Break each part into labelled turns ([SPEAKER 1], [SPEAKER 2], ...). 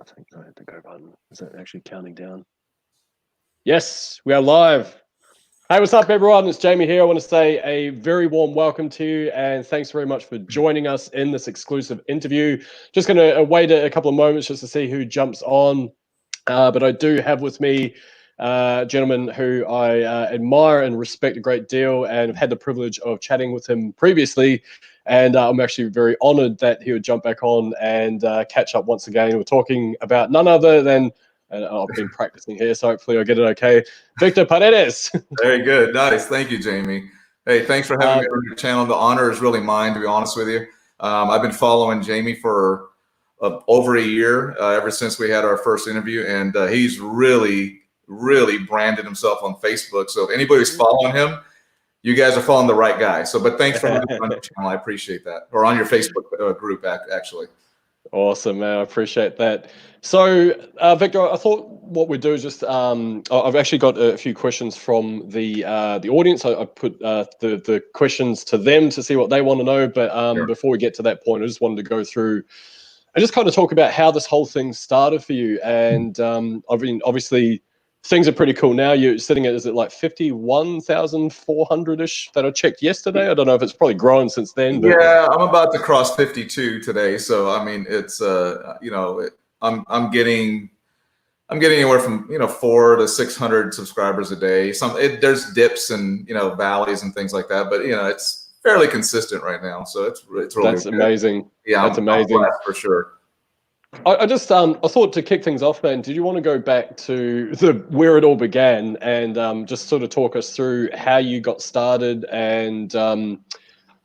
[SPEAKER 1] I think I hit the go button. Is it actually counting down? Yes, we are live. Hey, what's up, everyone? It's Jamie here. I want to say a very warm welcome to you, and thanks very much for joining us in this exclusive interview. Just going to wait a couple of moments just to see who jumps on. But I do have with me a gentleman who I admire and respect a great deal, and have had the privilege of chatting with him previously. And I'm actually very honored that he would jump back on and catch up once again. We're talking about none other than, and I've been practicing here, so hopefully I get it okay, Victor Paredes.
[SPEAKER 2] Very good. Nice. Thank you, Jamie. Hey, thanks for having me on your channel. The honor is really mine, to be honest with you. I've been following Jamie for over a year, ever since we had our first interview, and he's really branded himself on Facebook. So if anybody's following him, you guys are following the right guy. So, but thanks for having me on your channel. I appreciate that. Or on your Facebook group, actually.
[SPEAKER 1] Awesome, man. I appreciate that. So, Victor, I thought what we'd do is just, I've actually got a few questions from the audience. I put the questions to them to see what they want to know. But
[SPEAKER 2] Sure.
[SPEAKER 1] Before we get to that point, I just wanted to go through and just kind of talk about how this whole thing started for you. And I mean, obviously, things are pretty cool now. You're sitting at, is it like 51,400-ish that I checked yesterday? I don't know if it's probably grown since then. But
[SPEAKER 2] Yeah, I'm about to cross 52 today. So I mean, it's you know, I'm getting anywhere from 400 to 600 subscribers a day. There's dips and valleys and things like that, but it's fairly consistent right now. So it's really
[SPEAKER 1] that's
[SPEAKER 2] good.
[SPEAKER 1] amazing.
[SPEAKER 2] Yeah,
[SPEAKER 1] that's amazing.
[SPEAKER 2] I'm blessed for sure.
[SPEAKER 1] I just I thought to kick things off, man, did you want to go back to where it all began and just sort of talk us through how you got started and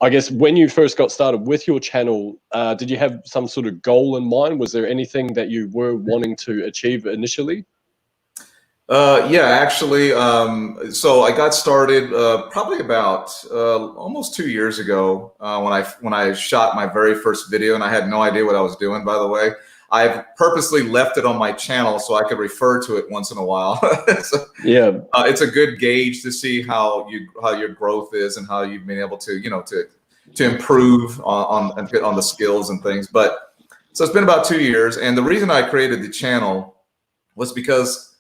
[SPEAKER 1] I guess when you first got started with your channel, did you have some sort of goal in mind? Was there anything that you were wanting to achieve initially?
[SPEAKER 2] Yeah, actually, so I got started probably about almost 2 years ago when I shot my very first video, and I had no idea what I was doing, by the way. I've purposely left it on my channel so I could refer to it once in a while. So,
[SPEAKER 1] yeah,
[SPEAKER 2] it's a good gauge to see how your growth is and how you've been able to to improve on the skills and things. But so it's been about 2 years, and the reason I created the channel was because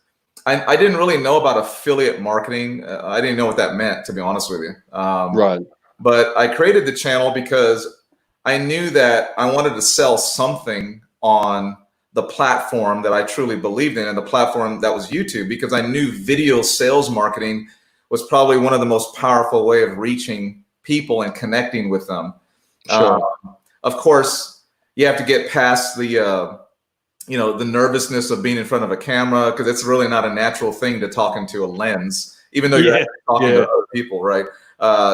[SPEAKER 2] I didn't really know about affiliate marketing. I didn't know what that meant, to be honest with you.
[SPEAKER 1] right.
[SPEAKER 2] But I created the channel because I knew that I wanted to sell something on the platform that I truly believed in, and the platform that was YouTube, because I knew video sales marketing was probably one of the most powerful way of reaching people and connecting with them.
[SPEAKER 1] Sure.
[SPEAKER 2] Of course, you have to get past the the nervousness of being in front of a camera, because it's really not a natural thing to talk into a lens, even though you're talking to other people, right?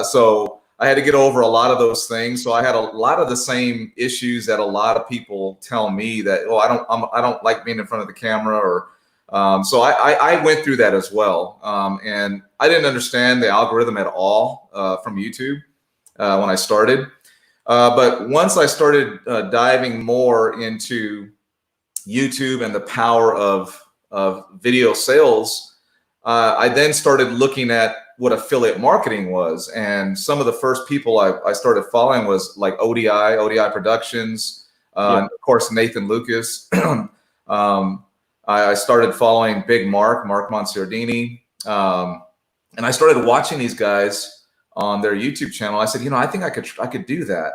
[SPEAKER 2] So I had to get over a lot of those things. So I had a lot of the same issues that a lot of people tell me that, oh, I don't like being in front of the camera, or so I went through that as well. And I didn't understand the algorithm at all from YouTube when I started. But once I started diving more into YouTube and the power of video sales, I then started looking at what affiliate marketing was. And some of the first people I started following was like ODI Productions, of course, Nathan Lucas. I started following Big Mark Monsiordini. And I started watching these guys on their YouTube channel. I said, I think I could do that.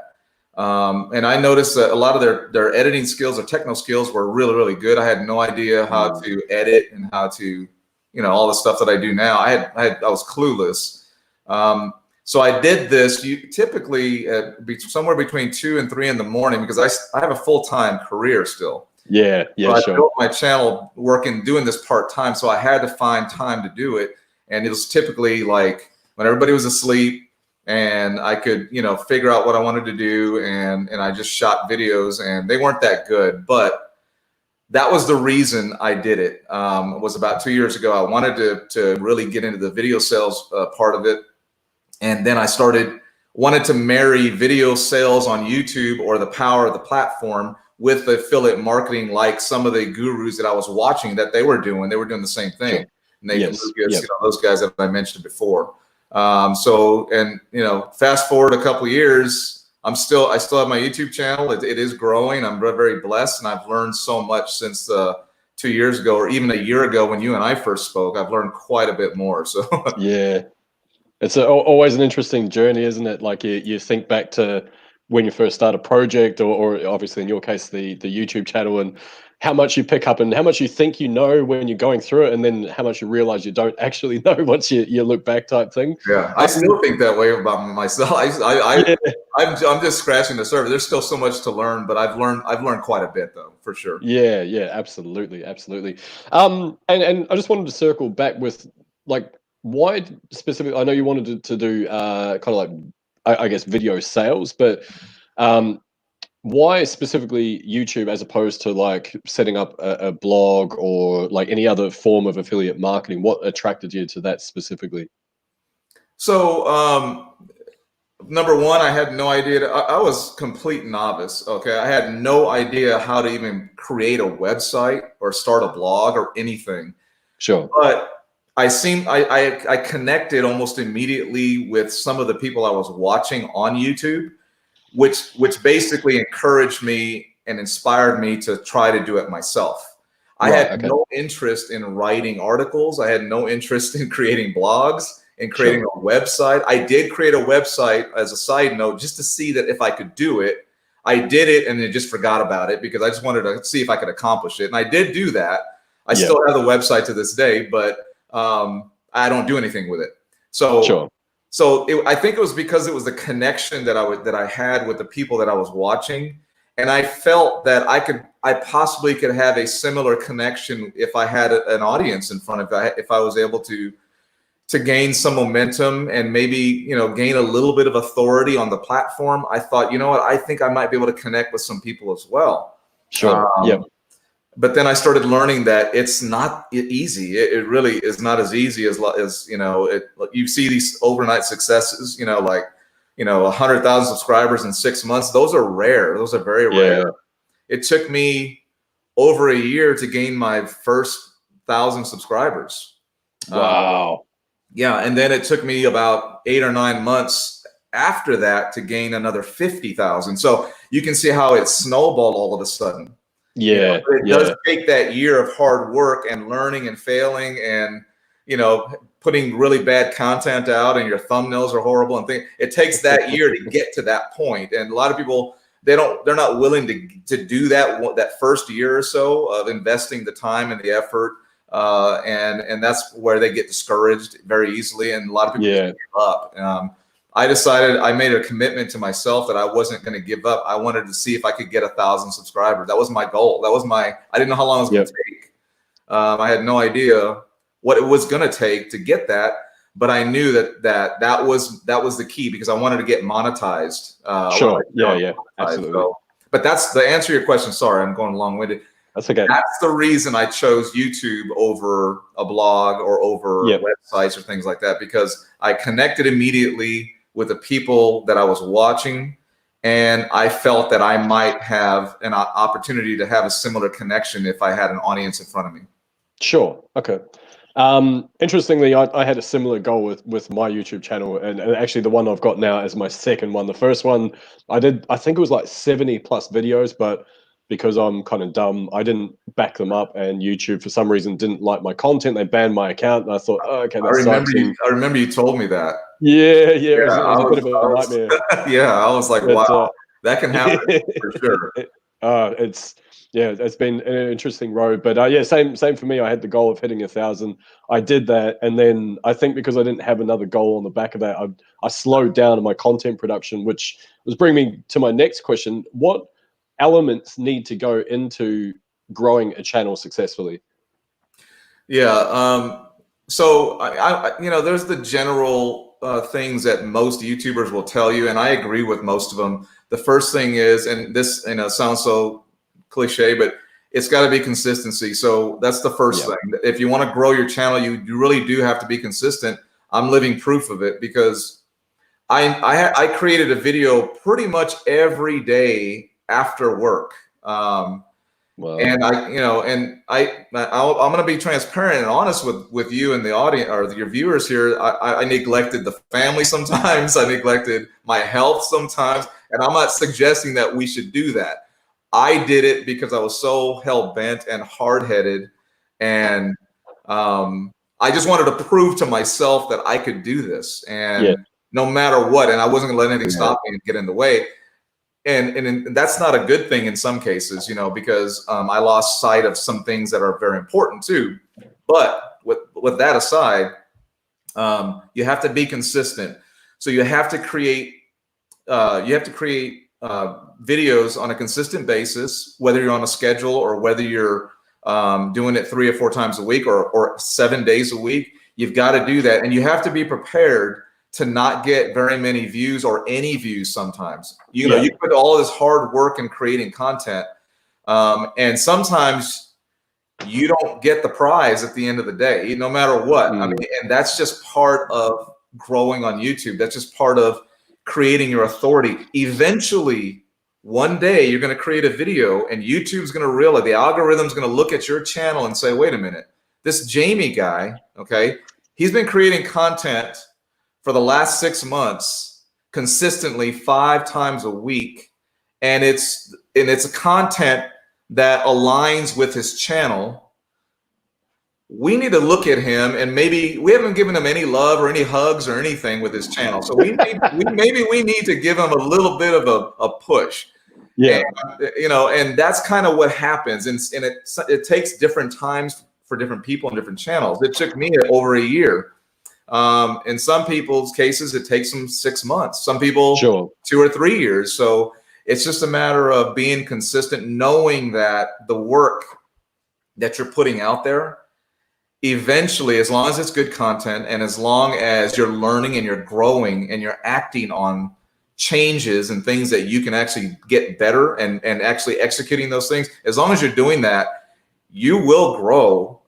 [SPEAKER 2] And I noticed that a lot of their editing skills or technical skills were really good. I had no idea how to edit and how to, all the stuff that I do now. I was clueless. So I did this typically somewhere between 2 and 3 in the morning, because I have a full-time career still.
[SPEAKER 1] Yeah,
[SPEAKER 2] so
[SPEAKER 1] sure.
[SPEAKER 2] I built my channel doing this part-time, so I had to find time to do it. And it was typically like when everybody was asleep, and I could, figure out what I wanted to do, and I just shot videos, and they weren't that good, but that was the reason I did it. It was about 2 years ago. I wanted to really get into the video sales part of it, and then I wanted to marry video sales on YouTube, or the power of the platform, with affiliate marketing, like some of the gurus that I was watching that they were doing. They were doing the same thing. Sure. Nathan Lucas, those guys that I mentioned before. So, and fast forward a couple of years, I still have my YouTube channel. It is growing. I'm very, very blessed, and I've learned so much since 2 years ago, or even a year ago when you and I first spoke. I've learned quite a bit more. So
[SPEAKER 1] Yeah. It's always an interesting journey, isn't it? Like you think back to when you first start a project, or obviously in your case, the YouTube channel, and how much you pick up and how much you think you know when you're going through it, and then how much you realize you don't actually know once you look back, type thing.
[SPEAKER 2] yeah, I still think that way about myself.
[SPEAKER 1] Yeah.
[SPEAKER 2] I'm just scratching the surface. There's still so much to learn, but I've learned quite a bit, though, for sure.
[SPEAKER 1] Yeah, yeah, absolutely, absolutely. And I just wanted to circle back with, like, why specifically? I know you wanted to do kind of like, I guess, video sales, but why specifically YouTube as opposed to like setting up a blog or like any other form of affiliate marketing? What attracted you to that specifically?
[SPEAKER 2] So, number one, I had no idea. I was complete novice. Okay, I had no idea how to even create a website or start a blog or anything.
[SPEAKER 1] Sure.
[SPEAKER 2] But I connected almost immediately with some of the people I was watching on YouTube, which basically encouraged me and inspired me to try to do it myself. I had no interest in writing articles. I had no interest in creating blogs and creating a website. I did create a website as a side note just to see that if I could do it. I did it and then just forgot about it because I just wanted to see if I could accomplish it. And I did do that. I still have the website to this day, but I don't do anything with it. So I think it was because it was the connection that I had with the people that I was watching, and I felt that I possibly could have a similar connection if I had an audience in front of me, if I was able to gain some momentum and maybe gain a little bit of authority on the platform. I thought, you know what, I think I might be able to connect with some people as well.
[SPEAKER 1] Sure.
[SPEAKER 2] But then I started learning that it's not easy. It really is not as easy as you see these overnight successes, like 100,000 subscribers in 6 months. Those are rare. Those are very rare. It took me over a year to gain my first 1,000 subscribers.
[SPEAKER 1] Wow.
[SPEAKER 2] Yeah, and then it took me about 8 or 9 months after that to gain another 50,000. So you can see how it snowballed all of a sudden.
[SPEAKER 1] Yeah,
[SPEAKER 2] it does take that year of hard work and learning and failing and putting really bad content out and your thumbnails are horrible and things. It takes that year to get to that point. And a lot of people, they're not willing to do that first year or so of investing the time and the effort. And that's where they get discouraged very easily, and a lot of people just give up. I made a commitment to myself that I wasn't going to give up. I wanted to see if I could get 1,000 subscribers. That was my goal. I didn't know how long it was going to take. I had no idea what it was going to take to get that, but I knew that was the key because I wanted to get monetized.
[SPEAKER 1] Absolutely.
[SPEAKER 2] So, but that's the answer to your question. Sorry, I'm going long-winded.
[SPEAKER 1] That's okay.
[SPEAKER 2] That's the reason I chose YouTube over a blog or over websites or things like that, because I connected immediately with the people that I was watching, and I felt that I might have an opportunity to have a similar connection if I had an audience in front of me. Sure.
[SPEAKER 1] Okay. Interestingly, I had a similar goal with my YouTube channel, and actually the one I've got now as my second one. The first one I think it was like 70 plus videos, but because I'm kind of dumb, I didn't back them up, and YouTube for some reason didn't like my content. They banned my account, and I thought, oh, okay, that sucks.
[SPEAKER 2] I remember you told me that.
[SPEAKER 1] It was a bit of a nightmare.
[SPEAKER 2] I was like, wow, that can happen for sure.
[SPEAKER 1] It's been an interesting road, but same for me. I had the goal of hitting 1,000. I did that, and then I think because I didn't have another goal on the back of that, I slowed down in my content production, which was bringing me to my next question. What elements need to go into growing a channel successfully?
[SPEAKER 2] So there's the general things that most YouTubers will tell you, and I agree with most of them. The first thing is, and this sounds so cliche, but it's got to be consistency. So that's the first thing. If you want to grow your channel, you really do have to be consistent. I'm living proof of it because I created a video pretty much every day after work. And I'm going to be transparent and honest with you and the audience or your viewers here. I neglected the family sometimes. I neglected my health sometimes. And I'm not suggesting that we should do that. I did it because I was so hell-bent and hard-headed, and I just wanted to prove to myself that I could do this, and no matter what, and I wasn't gonna let anything stop me and get in the way. And that's not a good thing in some cases, because I lost sight of some things that are very important too. But with that aside, you have to be consistent. So you have to create videos on a consistent basis, whether you're on a schedule or whether you're doing it 3 or 4 times a week or 7 days a week. You've got to do that, and you have to be prepared to not get very many views or any views sometimes. You put all this hard work in creating content, and sometimes you don't get the prize at the end of the day, no matter what. I mean, and that's just part of growing on YouTube. That's just part of creating your authority. Eventually, one day you're going to create a video and YouTube's going to realize, the algorithm's going to look at your channel and say, wait a minute, this Jamie guy, okay, he's been creating content for the last 6 months consistently 5 times a week, and it's a content that aligns with his channel. We need to look at him, and maybe we haven't given him any love or any hugs or anything with his channel, so maybe we need to give him a little bit of a push. And that's kind of what happens, and it takes different times for different people and different channels. It took me over a year. In some people's cases, it takes them 6 months. Some people 2 or 3 years. So it's just a matter of being consistent, knowing that the work that you're putting out there, eventually, as long as it's good content and as long as you're learning and you're growing and you're acting on changes and things that you can actually get better and actually executing those things, as long as you're doing that, you will grow.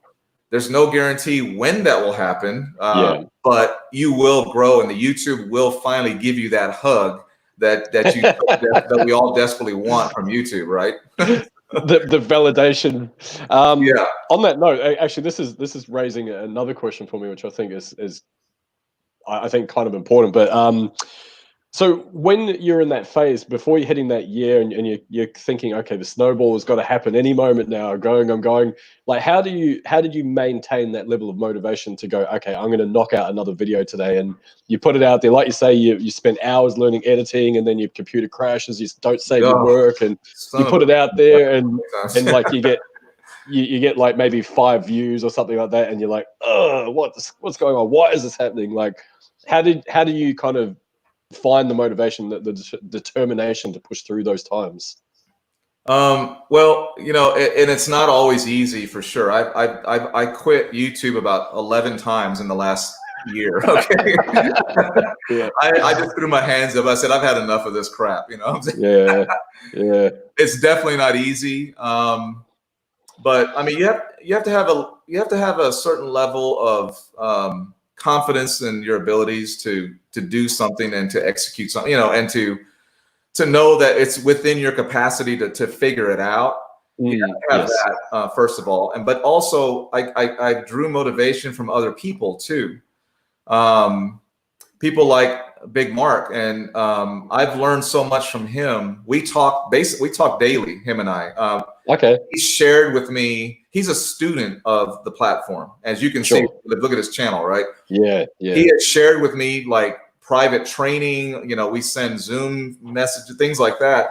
[SPEAKER 2] There's no guarantee when that will happen, but you will grow, and the YouTube will finally give you that hug that that we all desperately want from YouTube, right?
[SPEAKER 1] the validation. On that note, actually, this is raising another question for me, which I think is I think kind of important. But so when you're in that phase before you're hitting that year and you're thinking, okay, the snowball has got to happen any moment now, I'm going, like, how did you maintain that level of motivation to go, okay, I'm going to knock out another video today, and you put it out there, like you say, you spend hours learning editing, and then your computer crashes, you don't save your work, and you put it out there, and like you get like maybe 5 views or something like that, and you're like, oh, what's going on? Why is this happening? Like, how do you kind of find the motivation, the determination to push through those times?
[SPEAKER 2] Well, and it's not always easy, for sure. I quit YouTube about 11 times in the last year. Okay. I just threw my hands up. I said, I've had enough of this crap. You know what I'm saying? Yeah. It's definitely not easy. But I mean, you have to have a certain level of confidence in your abilities to do something and to execute something, and to know that it's within your capacity to figure it out. You have that first of all, but also I drew motivation from other people too. People like Big Mark, and I've learned so much from him. We talk daily, him and I.
[SPEAKER 1] Okay.
[SPEAKER 2] He shared with me. He's a student of the platform, as you can see. Look at his channel, right?
[SPEAKER 1] Yeah.
[SPEAKER 2] He had shared with me like private training. We send Zoom messages, things like that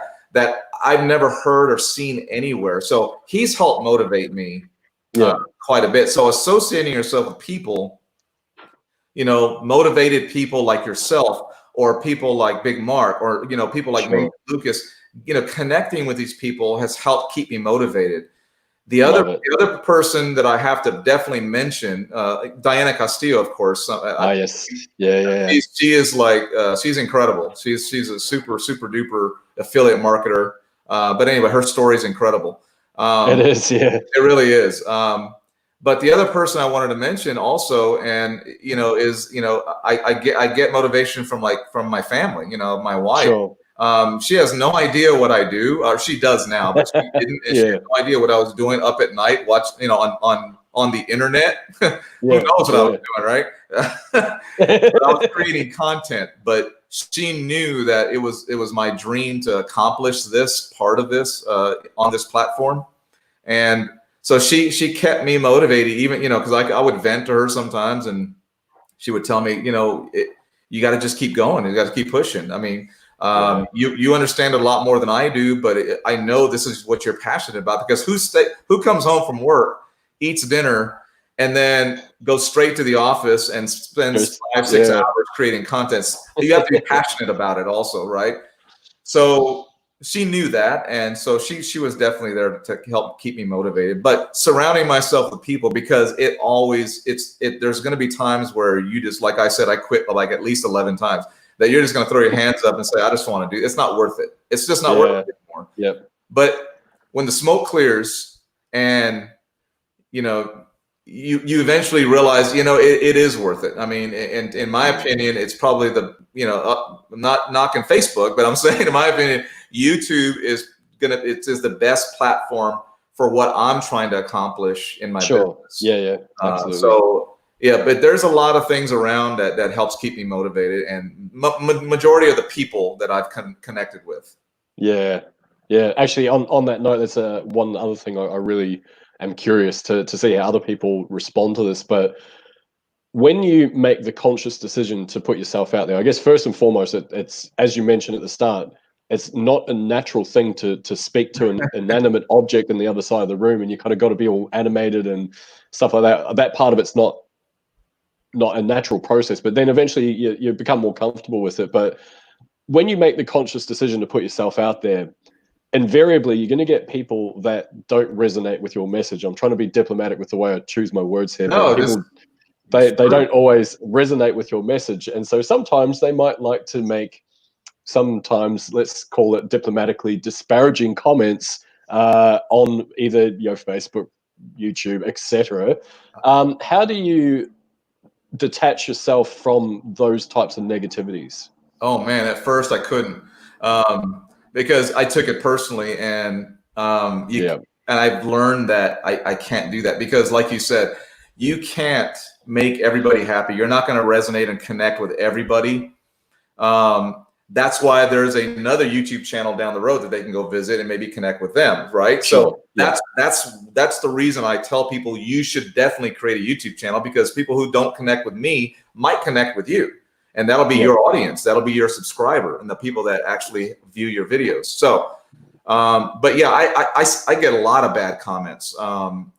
[SPEAKER 2] I've never heard or seen anywhere. So he's helped motivate me quite a bit. So associating yourself with people, motivated people like yourself, or people like Big Mark, or people like me, Lucas, connecting with these people has helped keep me motivated. The other person that I have to definitely mention, Diana Castillo, of course.
[SPEAKER 1] Yes. Yeah.
[SPEAKER 2] She is like, she's incredible. She's a super duper affiliate marketer. But anyway, her story is incredible.
[SPEAKER 1] It is, yeah.
[SPEAKER 2] It really is. But the other person I wanted to mention also, and is I get motivation from my family. My wife. Sure. She has no idea what I do, or she does now, but she didn't. And she had no idea what I was doing up at night, on the internet. Who knows what I was doing, right? But I was creating content, but she knew that it was my dream to accomplish this part of this on this platform, and so she kept me motivated, even because I would vent to her sometimes, and she would tell me, you got to just keep going, you got to keep pushing. I mean, you understand a lot more than I do, but I know this is what you're passionate about, because who comes home from work, eats dinner, and then goes straight to the office and spends 5-6 hours creating content? You have to be passionate about it also, right? So she knew that, and so she was definitely there to help keep me motivated. But surrounding myself with people, because there's going to be times where you just, like I said, I quit like at least 11 times, that you're just going to throw your hands up and say, I just want to do, it's not worth it. It's just not worth it anymore.
[SPEAKER 1] Yep.
[SPEAKER 2] But when the smoke clears and, you eventually realize, it is worth it. I mean, and in my opinion, it's probably I'm not knocking Facebook, but I'm saying, in my opinion, YouTube is the best platform for what I'm trying to accomplish in my business.
[SPEAKER 1] Yeah, absolutely.
[SPEAKER 2] But there's a lot of things around that helps keep me motivated, and majority of the people that I've connected with. Yeah.
[SPEAKER 1] Actually, on that note, there's one other thing I really am curious to see how other people respond to this. But when you make the conscious decision to put yourself out there, I guess first and foremost, it's, as you mentioned at the start, it's not a natural thing to speak to an inanimate object in the other side of the room, and you kind of got to be all animated and stuff like that. That part of it's not a natural process, but then eventually you become more comfortable with it. But when you make the conscious decision to put yourself out there, invariably you're going to get people that don't resonate with your message. I'm trying to be diplomatic with the way I choose my words here.
[SPEAKER 2] No,
[SPEAKER 1] they don't always resonate with your message, and so sometimes they might like to make, sometimes, let's call it diplomatically, disparaging comments on either Facebook, YouTube, etc. How do you detach yourself from those types of negativities?
[SPEAKER 2] Oh man, at first I couldn't, because I took it personally, and and I've learned that I can't do that, because like you said, you can't make everybody happy. You're not going to resonate and connect with everybody. That's why there's another YouTube channel down the road that they can go visit and maybe connect with them, right?
[SPEAKER 1] Sure.
[SPEAKER 2] So that's the reason I tell people you should definitely create a YouTube channel, because people who don't connect with me might connect with you, and that'll be your audience, that'll be your subscriber, and the people that actually view your videos. So, but yeah, I get a lot of bad comments, and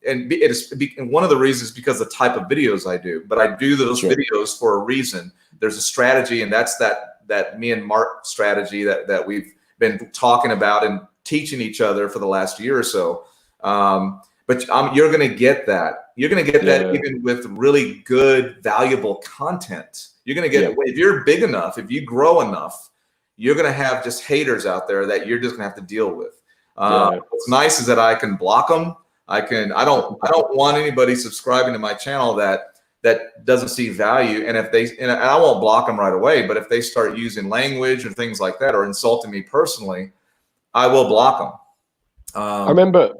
[SPEAKER 2] one of the reasons is because the type of videos I do. But I do those videos for a reason. There's a strategy, and that's that me and Mark strategy that we've been talking about and teaching each other for the last year or so. But you're going to get that. You're going to get that even with really good, valuable content. You're going to get, if you're big enough, if you grow enough, you're going to have just haters out there that you're just going to have to deal with. What's nice is that I can block them. I don't want anybody subscribing to my channel that doesn't see value. And and I won't block them right away, but if they start using language or things like that, or insulting me personally, I will block them.
[SPEAKER 1] I remember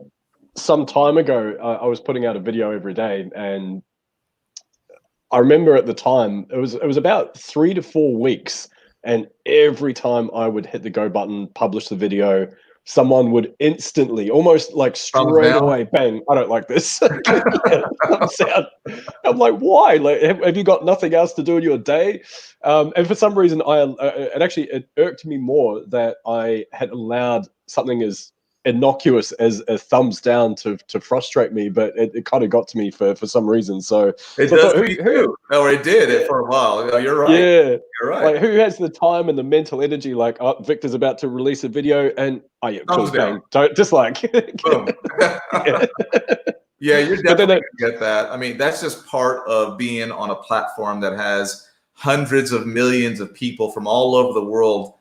[SPEAKER 1] some time ago, I was putting out a video every day, and I remember at the time it was about 3 to 4 weeks, and every time I would hit the go button, publish the video, someone would instantly, almost like straight away, bang, I don't like this. I'm like, why? Like, have you got nothing else to do in your day? And for some reason, it irked me more that I had allowed something as innocuous as a thumbs down to frustrate me, but it kind of got to me for some reason. So
[SPEAKER 2] it does me too. No, it did for a while. You're right.
[SPEAKER 1] Yeah,
[SPEAKER 2] you're right.
[SPEAKER 1] Like, who has the time and the mental energy? Like, oh, Victor's about to release a video, and thumbs down. Don't dislike.
[SPEAKER 2] Boom. Yeah, you're definitely gonna get that. I mean, that's just part of being on a platform that has hundreds of millions of people from all over the world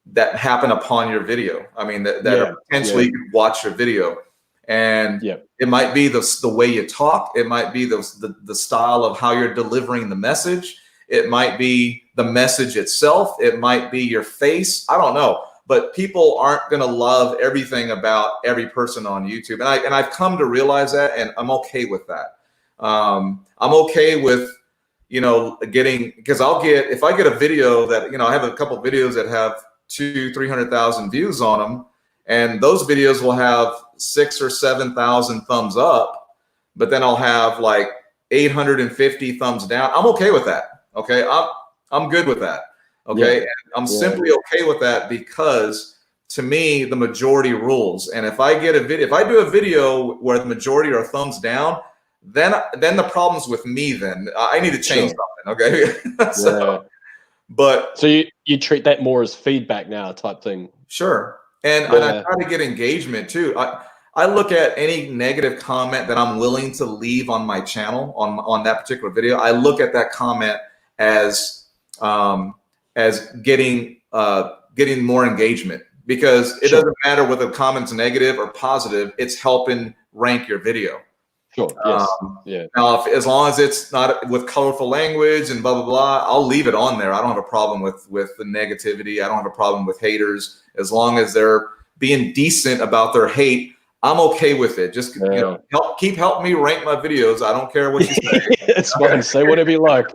[SPEAKER 2] that happen upon your video. I mean, that potentially could watch your video, and it might be the way you talk. It might be the style of how you're delivering the message. It might be the message itself. It might be your face. I don't know. But people aren't going to love everything about every person on YouTube. And I've come to realize that, and I'm okay with that. I'm okay with, because if I get a video that, I have a couple of videos that have 200,000-300,000 views on them, and those videos will have 6,000 or 7,000 thumbs up, but then I'll have like 850 thumbs down. I'm okay with that. Okay. I'm good with that. Okay. And I'm simply okay with that because to me, the majority rules. And if I do a video where the majority are thumbs down, then the problem's with me. Then I need to change something. Okay. So
[SPEAKER 1] you treat that more as feedback now type thing.
[SPEAKER 2] Sure. And I try to get engagement too. I look at any negative comment that I'm willing to leave on my channel on that particular video. I look at that comment as getting more engagement, because it doesn't matter whether the comment's negative or positive. It's helping rank your video.
[SPEAKER 1] Sure. Yes.
[SPEAKER 2] Now, as long as it's not with colorful language and blah blah blah, I'll leave it on there. I don't have a problem with the negativity. I don't have a problem with haters, as long as they're being decent about their hate. I'm okay with it. Just keep helping me rank my videos. I don't care what you say.
[SPEAKER 1] It's fine. Say whatever you like.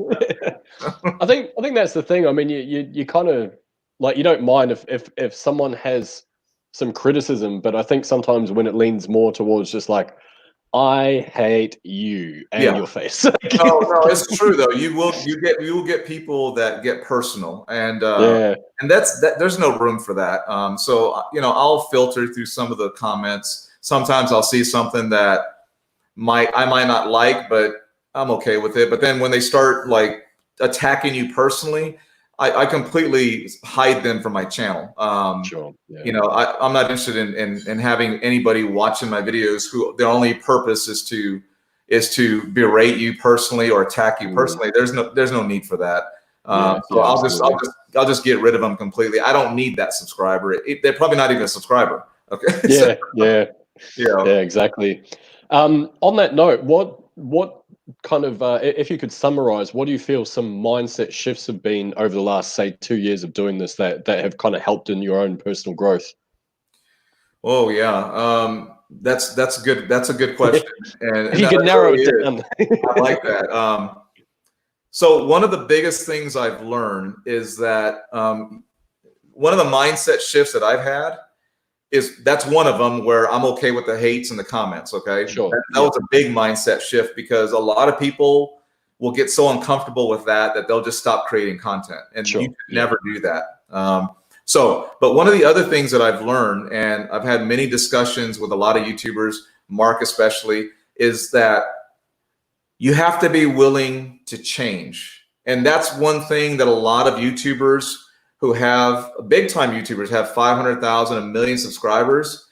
[SPEAKER 1] I think that's the thing. I mean, you kind of like, you don't mind if someone has some criticism, but I think sometimes when it leans more towards just like, I hate you and your face.
[SPEAKER 2] No, it's true though. You will get people that get personal, and there's no room for that. So I'll filter through some of the comments. Sometimes I'll see something that I might not like, but I'm okay with it. But then when they start like attacking you personally, I completely hide them from my channel.
[SPEAKER 1] Sure. Yeah.
[SPEAKER 2] I'm not interested in having anybody watching my videos who their only purpose is to berate you personally or attack you personally. There's no need for that. So I'll just get rid of them completely. I don't need that subscriber. They're probably not even a subscriber. Okay.
[SPEAKER 1] Yeah, exactly. On that note, what kind of, if you could summarize, what do you feel some mindset shifts have been over the last, say, 2 years of doing this that have kind of helped in your own personal growth?
[SPEAKER 2] Oh yeah, that's good. That's a good question. And
[SPEAKER 1] if you could narrow it down.
[SPEAKER 2] I like that. So one of the biggest things I've learned is that one of the mindset shifts that I've had that's one of them, where I'm okay with the hates and the comments. Okay.
[SPEAKER 1] Sure.
[SPEAKER 2] That was a big mindset shift, because a lot of people will get so uncomfortable with that they'll just stop creating content, and you can never do that. But one of the other things that I've learned, and I've had many discussions with a lot of YouTubers, Mark especially, is that you have to be willing to change. And that's one thing that a lot of YouTubers who have big time YouTubers have 500,000, 1 million subscribers.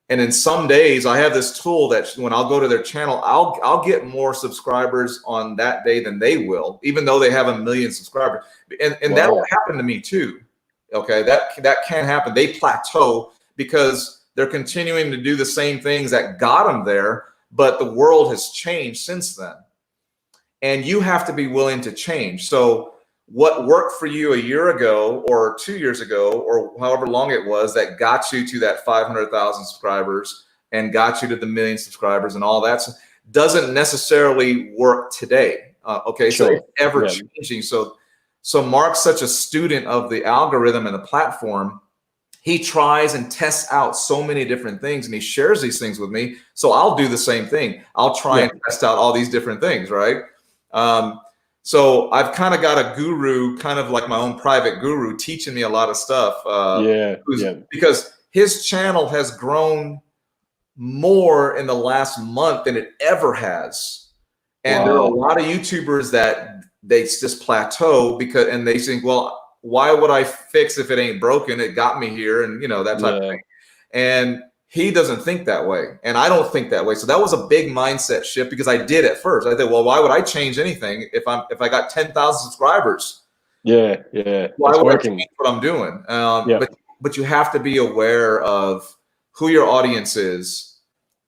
[SPEAKER 2] And in some days I have this tool that when I'll go to their channel, I'll get more subscribers on that day than they will, even though they have 1 million subscribers. And that will happen to me too. Okay. That can happen. They plateau because they're continuing to do the same things that got them there, but the world has changed since then. And you have to be willing to change. So what worked for you a year ago or 2 years ago or however long it was that got you to that 500,000 subscribers and got you to the 1 million subscribers and all that doesn't necessarily work today. Okay, so it's ever changing. So Mark's such a student of the algorithm and the platform. He tries and tests out so many different things, and he shares these things with me. So I'll do the same thing. I'll try and test out all these different things, right? So I've kind of got a guru, kind of like my own private guru, teaching me a lot of stuff. Because his channel has grown more in the last month than it ever has. And there are a lot of YouTubers that they just plateau and they think, well, why would I fix if it ain't broken? It got me here, and that type of thing. And he doesn't think that way, and I don't think that way. So that was a big mindset shift, because I did at first. I thought, well, why would I change anything if I got 10,000 subscribers?
[SPEAKER 1] Why
[SPEAKER 2] would I change what I'm doing? But you have to be aware of who your audience is,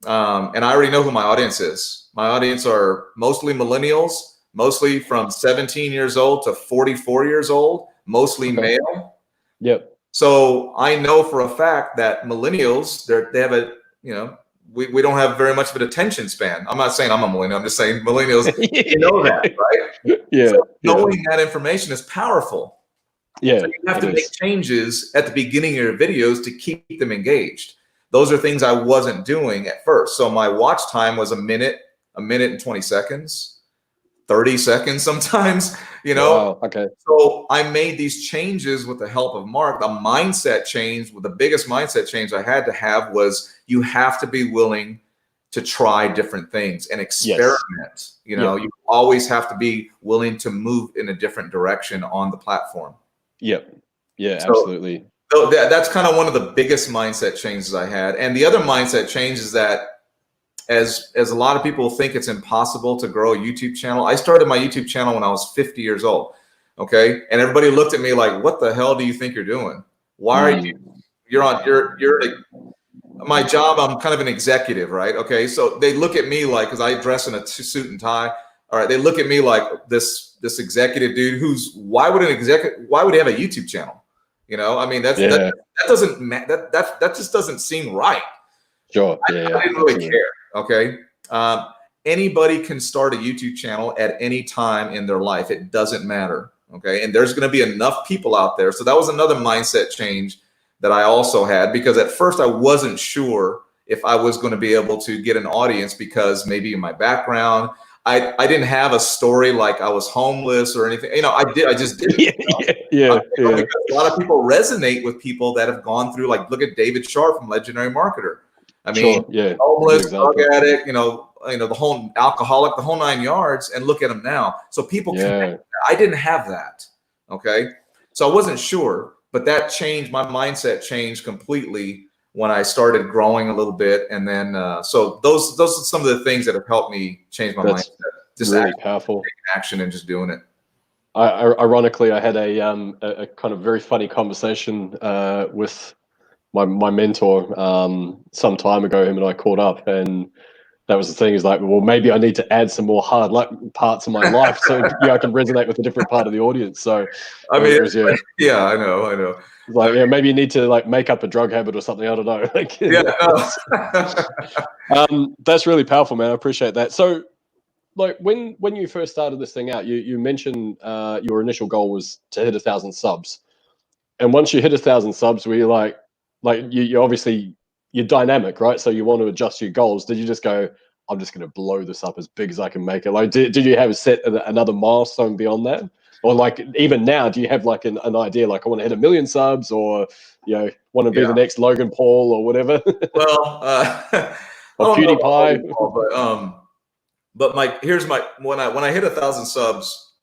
[SPEAKER 2] and I already know who my audience is. My audience are mostly millennials, mostly from 17 years old to 44 years old, mostly male.
[SPEAKER 1] Yep.
[SPEAKER 2] So I know for a fact that millennials, they have a, you know, we don't have very much of an attention span. I'm not saying I'm a millennial. I'm just saying millennials, you know that, right?
[SPEAKER 1] Yeah.
[SPEAKER 2] So knowing that information is powerful.
[SPEAKER 1] Yeah.
[SPEAKER 2] So you have to make changes at the beginning of your videos to keep them engaged. Those are things I wasn't doing at first. So my watch time was a minute and 20 seconds, 30 seconds sometimes, you know?
[SPEAKER 1] Wow. Okay.
[SPEAKER 2] So I made these changes with the help of Mark. The mindset change, the biggest mindset change I had to have was you have to be willing to try different things and experiment. Yes. You know, you always have to be willing to move in a different direction on the platform.
[SPEAKER 1] Yep. Yeah, absolutely.
[SPEAKER 2] So that's kind of one of the biggest mindset changes I had. And the other mindset change is that as a lot of people think it's impossible to grow a YouTube channel, I started my YouTube channel when I was 50 years old. Okay. And everybody looked at me like, what the hell do you think you're doing? Why are you're like, my job, I'm kind of an executive, right? Okay. So they look at me like, cause I dress in a suit and tie. All right. They look at me like this executive dude why would he have a YouTube channel? You know, I mean, that just doesn't seem right.
[SPEAKER 1] Sure.
[SPEAKER 2] I didn't really care. Okay. Anybody can start a YouTube channel at any time in their life. It doesn't matter. Okay. And there's going to be enough people out there. So that was another mindset change that I also had, because at first I wasn't sure if I was going to be able to get an audience, because maybe in my background, I didn't have a story like I was homeless or anything. You know, I just didn't.
[SPEAKER 1] Yeah.
[SPEAKER 2] Because a lot of people resonate with people that have gone through, like, look at David Sharp from Legendary Marketer. I mean, homeless, drug addict, you know, the whole alcoholic, the whole 9 yards, and look at him now. So people connect. I didn't have that. Okay. So I wasn't sure, but that changed. My mindset changed completely when I started growing a little bit. And then, so those are some of the things that have helped me change my mindset. Just
[SPEAKER 1] really powerful.
[SPEAKER 2] Taking action and just doing it.
[SPEAKER 1] Ironically, I had a kind of very funny conversation with my mentor some time ago. Him and I caught up, and that was the thing. Is like, well, maybe I need to add some more hard parts of my life so I can resonate with a different part of the audience. So
[SPEAKER 2] I mean, I know.
[SPEAKER 1] Like, maybe you need to like make up a drug habit or something. I don't know. Like, that's really powerful, man. I appreciate that. So, like, when you first started this thing out, you mentioned your initial goal was to hit 1,000 subs, and once you hit 1,000 subs, were you like you obviously you're dynamic, right? So you want to adjust your goals. Did you just go, I'm just going to blow this up as big as I can make it? Like, did you have set another milestone beyond that? Or like, even now, do you have like an idea, like, I want to hit 1 million subs, or, want to be the next Logan Paul or whatever?
[SPEAKER 2] Well,
[SPEAKER 1] or PewDiePie.
[SPEAKER 2] But when I hit 1,000 subs,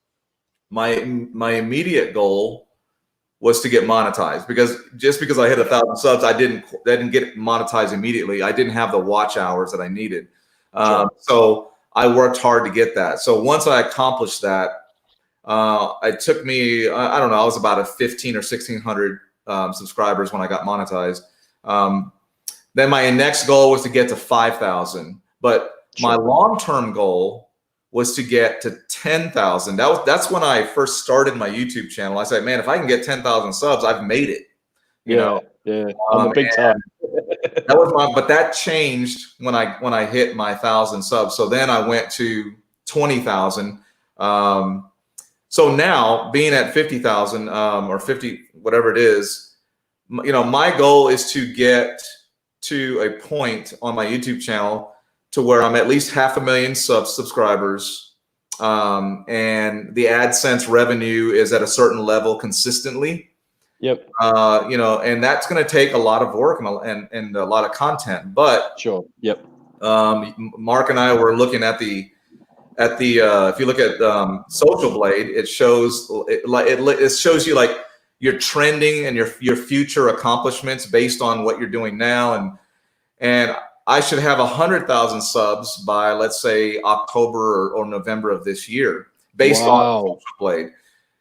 [SPEAKER 2] my immediate goal was to get monetized, because I hit 1,000 subs, I didn't get monetized immediately. I didn't have the watch hours that I needed. So I worked hard to get that. So once I accomplished that, it took me, I don't know, I was about a 1,500 or 1,600 subscribers when I got monetized. Then my next goal was to get to 5,000. But my long-term goal was to get to 10,000. That's when I first started my YouTube channel. I said, man, if I can get 10,000 subs, I've made it. You know?
[SPEAKER 1] I'm a big time.
[SPEAKER 2] But that changed when I hit my 1,000 subs. So then I went to 20,000. So now, being at 50,000 or 50, whatever it is, my goal is to get to a point on my YouTube channel to where I'm at least 500,000 subscribers, and the AdSense revenue is at a certain level consistently.
[SPEAKER 1] Yep.
[SPEAKER 2] And that's going to take a lot of work and a lot of content. But Mark and I were looking at the if you look at Social Blade, it shows you like your trending and your future accomplishments based on what you're doing now, and I should have 100,000 subs by, let's say, October or November of this year, based on Social Blade.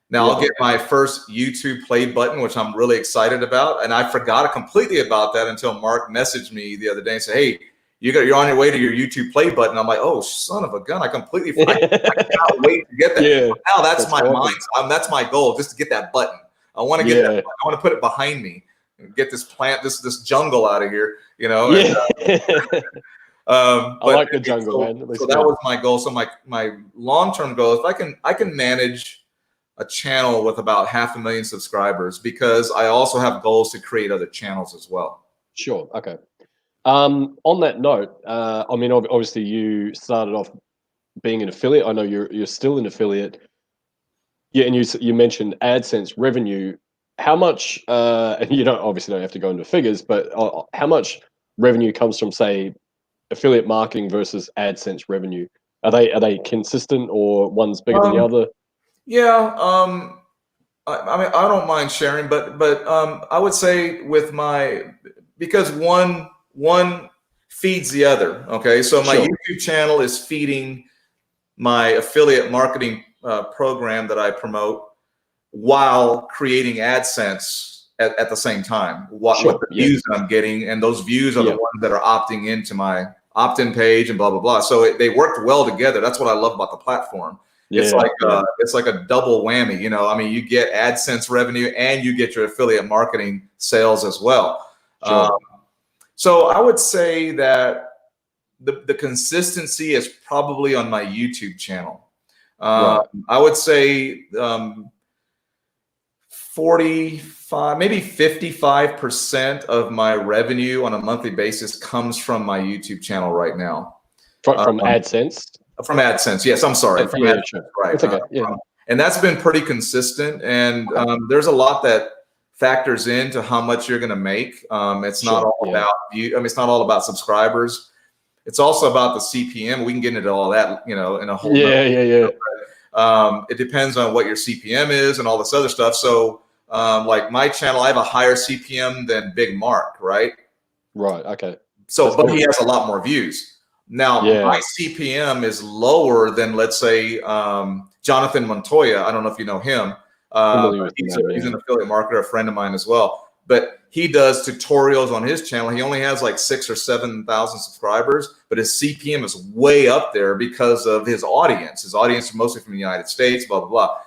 [SPEAKER 2] Now I'll get my first YouTube play button, which I'm really excited about, and I forgot completely about that until Mark messaged me the other day and said, "Hey, you're on your way to your YouTube play button. I'm like, oh, son of a gun. I completely forgot. I cannot wait to get that.
[SPEAKER 1] Yeah,
[SPEAKER 2] now that's my
[SPEAKER 1] awesome.
[SPEAKER 2] mind. That's my goal, just to get that button. I want to get that button. I want to put it behind me and get this this jungle out of here, you know?
[SPEAKER 1] Yeah.
[SPEAKER 2] And,
[SPEAKER 1] I like the jungle, man.
[SPEAKER 2] So that was my goal. So my long-term goal is I can manage a channel with about 500,000 subscribers, because I also have goals to create other channels as well.
[SPEAKER 1] Sure. Okay. On that note, I mean, obviously you started off being an affiliate. I know you're still an affiliate. Yeah, and you mentioned AdSense revenue. How much? And you obviously don't have to go into figures, but how much revenue comes from, say, affiliate marketing versus AdSense revenue? Are they consistent, or one's bigger than the other?
[SPEAKER 2] Yeah. I mean, I don't mind sharing, but I would say because one feeds the other. Okay, so my YouTube channel is feeding my affiliate marketing program that I promote, while creating AdSense at the same time. What the views I'm getting, and those views are the ones that are opting into my opt-in page and blah blah blah. So they worked well together. That's what I love about the platform. It's like a double whammy. You know, I mean, you get AdSense revenue and you get your affiliate marketing sales as well. So I would say that the consistency is probably on my YouTube channel. I would say 45, maybe 55% of my revenue on a monthly basis comes from my YouTube channel right now.
[SPEAKER 1] From AdSense?
[SPEAKER 2] From AdSense, yes. I'm sorry. From AdSense, right.
[SPEAKER 1] It's okay.
[SPEAKER 2] And that's been pretty consistent. And there's a lot that factors into how much you're going to make. It's not all about view. I mean, it's not all about subscribers. It's also about the CPM. We can get into all that, you know, in a whole it depends on what your CPM is and all this other stuff. So like my channel, I have a higher CPM than Big Mark, right?
[SPEAKER 1] Right. Okay.
[SPEAKER 2] So, but he has a lot more views. Now, my CPM is lower than, let's say, Jonathan Montoya. I don't know if you know him. He's an affiliate marketer, a friend of mine as well. But he does tutorials on his channel. He only has like 6,000 or 7,000 subscribers, but his CPM is way up there because of his audience. His audience is mostly from the United States, blah, blah, blah.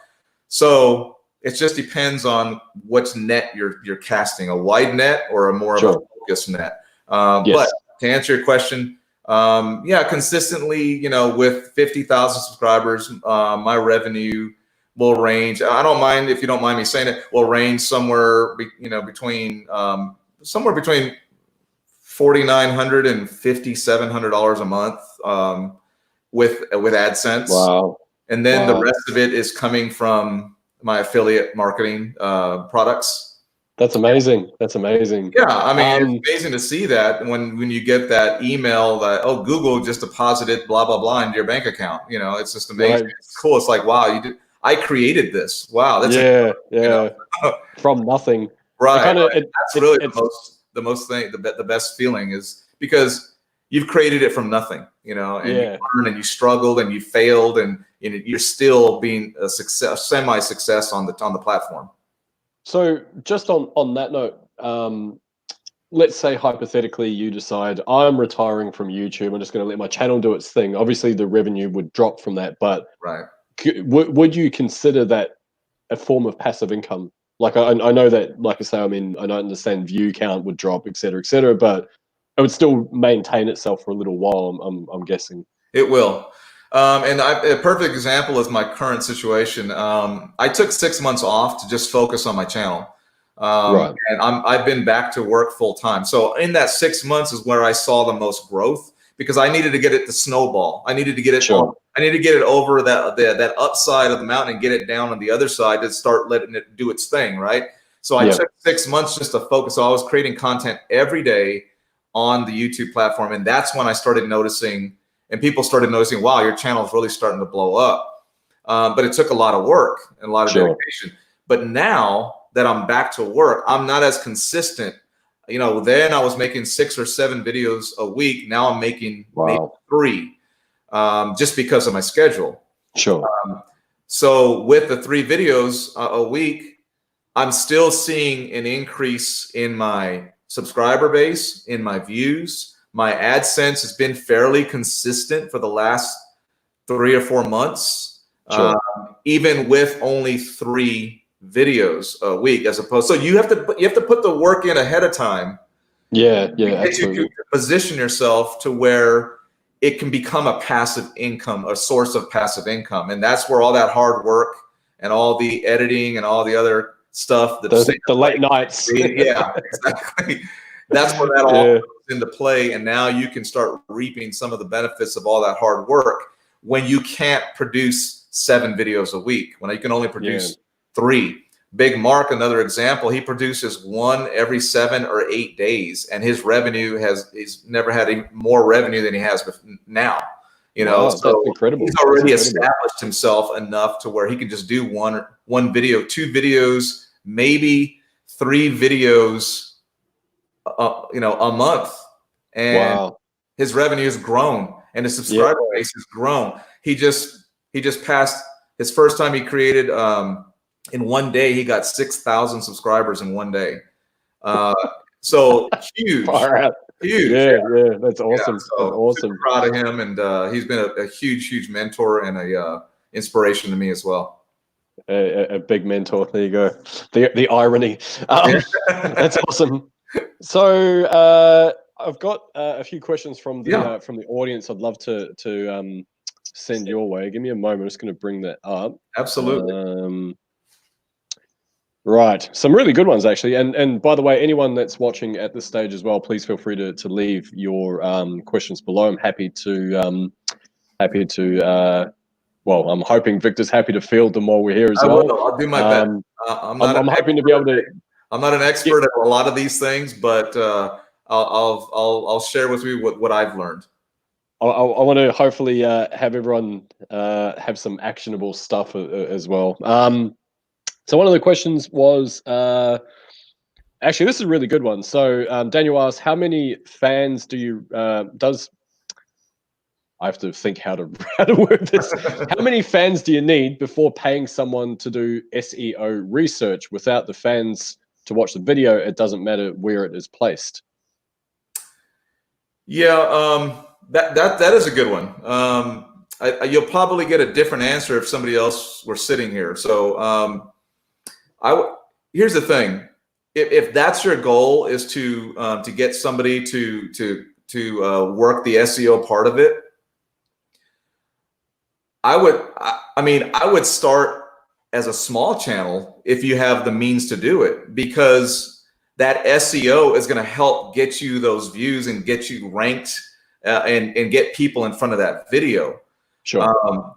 [SPEAKER 2] So it just depends on which net you're casting, a wide net or a more of a focused net. But to answer your question, consistently, you know, with 50,000 subscribers, my revenue will range. I don't mind, if you don't mind me saying it, will range somewhere, between $4,900 and $5,700 a month with AdSense. Wow. And then the rest of it is coming from my affiliate marketing products.
[SPEAKER 1] That's amazing. That's amazing.
[SPEAKER 2] Yeah, I mean, it's amazing to see that when you get that email that, oh, Google just deposited blah blah blah into your bank account. You know, it's just amazing. Right. It's cool. It's like, wow, I created this. Wow, that's
[SPEAKER 1] from nothing.
[SPEAKER 2] Right. That's really the best feeling, is because you've created it from nothing. You know, and you learned and you struggled and you failed, and you're still being a semi-success on the platform.
[SPEAKER 1] So just on that note, let's say hypothetically you decide, I'm retiring from YouTube. I'm just going to let my channel do its thing. Obviously, the revenue would drop from that, but would you consider that a form of passive income? Like I know that, like I say, I mean, I don't understand view count would drop, et cetera, but it would still maintain itself for a little while. I'm guessing
[SPEAKER 2] it will. And a perfect example is my current situation. I took 6 months off to just focus on my channel. And I've been back to work full time. So in that 6 months is where I saw the most growth, because I needed to get it to snowball. I needed to get it I need to get it over that upside of the mountain and get it down on the other side to start letting it do its thing, right? So I took 6 months just to focus. So I was creating content every day on the YouTube platform. And that's when I started noticing, and people started noticing, wow, your channel is really starting to blow up. But it took a lot of work and a lot of dedication. But now that I'm back to work, I'm not as consistent. You know, then I was making 6 or 7 videos a week. Now I'm making maybe 3, just because of my schedule. So with the 3 videos a week, I'm still seeing an increase in my subscriber base, in my views, My AdSense has been fairly consistent for the last 3 or 4 months,
[SPEAKER 1] Sure.
[SPEAKER 2] even with only 3 videos a week, as opposed. So you have to put the work in ahead of time.
[SPEAKER 1] Yeah,
[SPEAKER 2] Absolutely. You can position yourself to where it can become a passive income, a source of passive income, and that's where all that hard work and all the editing and all the other stuff,
[SPEAKER 1] the late nights.
[SPEAKER 2] Yeah, exactly. That's where that all comes into play, and now you can start reaping some of the benefits of all that hard work when you can't produce 7 videos a week, when you can only produce 3. Big Mark, another example, he produces 1 every 7 or 8 days, and his revenue he's never had more revenue than he has now. You know,
[SPEAKER 1] wow,
[SPEAKER 2] so
[SPEAKER 1] that's incredible.
[SPEAKER 2] He's already established himself enough to where he can just do one video, 2 videos, maybe 3 videos, a month, and his revenue has grown and his subscriber base has grown. He just passed his first time he created. In one day, he got 6,000 subscribers in one day. So huge, huge.
[SPEAKER 1] Yeah, that's awesome.
[SPEAKER 2] Yeah, so
[SPEAKER 1] that's awesome.
[SPEAKER 2] Super proud of him, and he's been a huge mentor and a inspiration to me as well.
[SPEAKER 1] A big mentor. There you go. The irony. That's awesome. So I've got a few questions from the audience. I'd love to send your way. Give me a moment. I'm just going to bring that up.
[SPEAKER 2] Absolutely.
[SPEAKER 1] Right, some really good ones actually. And by the way, anyone that's watching at this stage as well, please feel free to leave your questions below. I'm happy to well, I'm hoping Victor's happy to field them while we're here as well.
[SPEAKER 2] I'll do my best.
[SPEAKER 1] I'm hoping to be able to.
[SPEAKER 2] I'm not an expert at a lot of these things, but I'll share with you what I've learned.
[SPEAKER 1] I want to hopefully have everyone have some actionable stuff as well. So one of the questions was, actually, this is a really good one. So Daniel asked, how many fans do you, I have to think how to word this. How many fans do you need before paying someone to do SEO research? Without the fans to watch the video, it doesn't matter where it is placed.
[SPEAKER 2] Yeah, that is a good one. You'll probably get a different answer if somebody else were sitting here. So here's the thing: if that's your goal, is to get somebody to work the SEO part of it, I would start as a small channel if you have the means to do it, because that SEO is going to help get you those views and get you ranked and get people in front of that video.
[SPEAKER 1] Sure.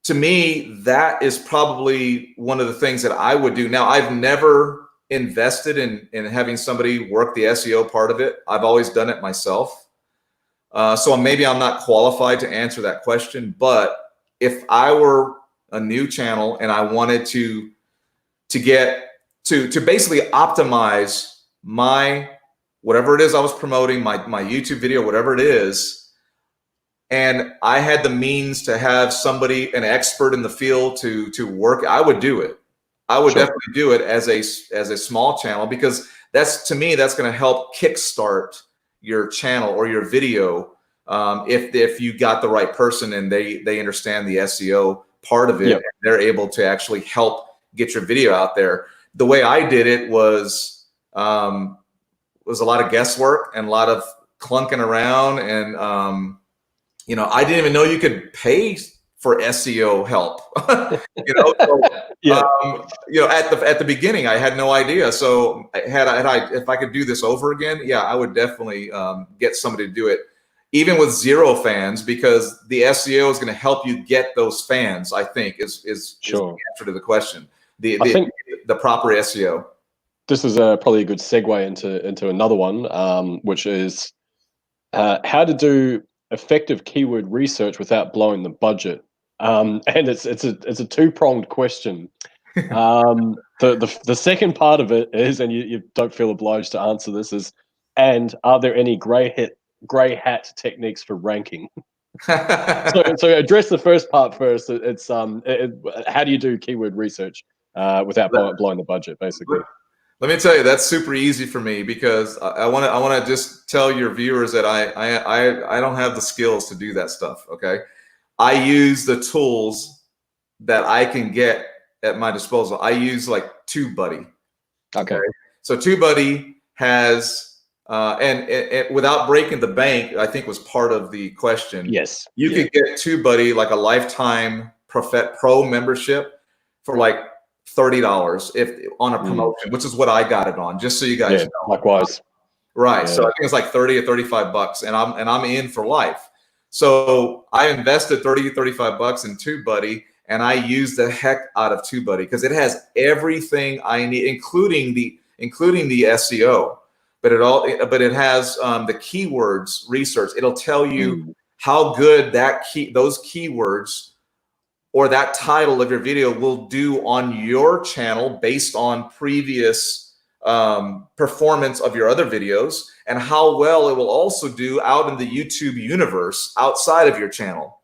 [SPEAKER 2] To me, that is probably one of the things that I would do. Now, I've never invested in having somebody work the SEO part of it. I've always done it myself. So maybe I'm not qualified to answer that question, but if I were a new channel and I wanted to basically optimize my, whatever it is I was promoting, my YouTube video, whatever it is, and I had the means to have somebody, an expert in the field to work, I would do it. I would definitely do it as a small channel, because to me, that's going to help kickstart your channel or your video. If you got the right person and they understand the SEO part of it, and they're able to actually help get your video out there. The way I did it was a lot of guesswork and a lot of clunking around, and I didn't even know you could pay for SEO help. At the beginning, I had no idea. So if I could do this over again, I would definitely get somebody to do it, even with 0 fans, because the SEO is going to help you get those fans. I think is the answer to the question. The proper SEO.
[SPEAKER 1] This is probably a good segue into another one, which is how to do effective keyword research without blowing the budget. And it's a 2-pronged question. The second part of it is, and you don't feel obliged to answer this, is, and are there any grey hat techniques for ranking? so address the first part first. It's how do you do keyword research without blowing the budget, basically?
[SPEAKER 2] Let me tell you, that's super easy for me because I want to just tell your viewers that I don't have the skills to do that stuff. Okay, I use the tools that I can get at my disposal. I use like TubeBuddy.
[SPEAKER 1] Okay.
[SPEAKER 2] So TubeBuddy has, and without breaking the bank, I think was part of the question.
[SPEAKER 1] Yes.
[SPEAKER 2] You could get TubeBuddy like a lifetime pro membership for like $30 if on a promotion, which is what I got it on. Just so you guys know.
[SPEAKER 1] Likewise.
[SPEAKER 2] Right.
[SPEAKER 1] Yeah.
[SPEAKER 2] So I think it's like 30 or 35 bucks, and I'm in for life. So I invested 30 or 35 bucks in TubeBuddy, and I use the heck out of TubeBuddy because it has everything I need, including the SEO. But it has the keywords research. It'll tell you how good those keywords or that title of your video will do on your channel based on previous performance of your other videos, and how well it will also do out in the YouTube universe outside of your channel.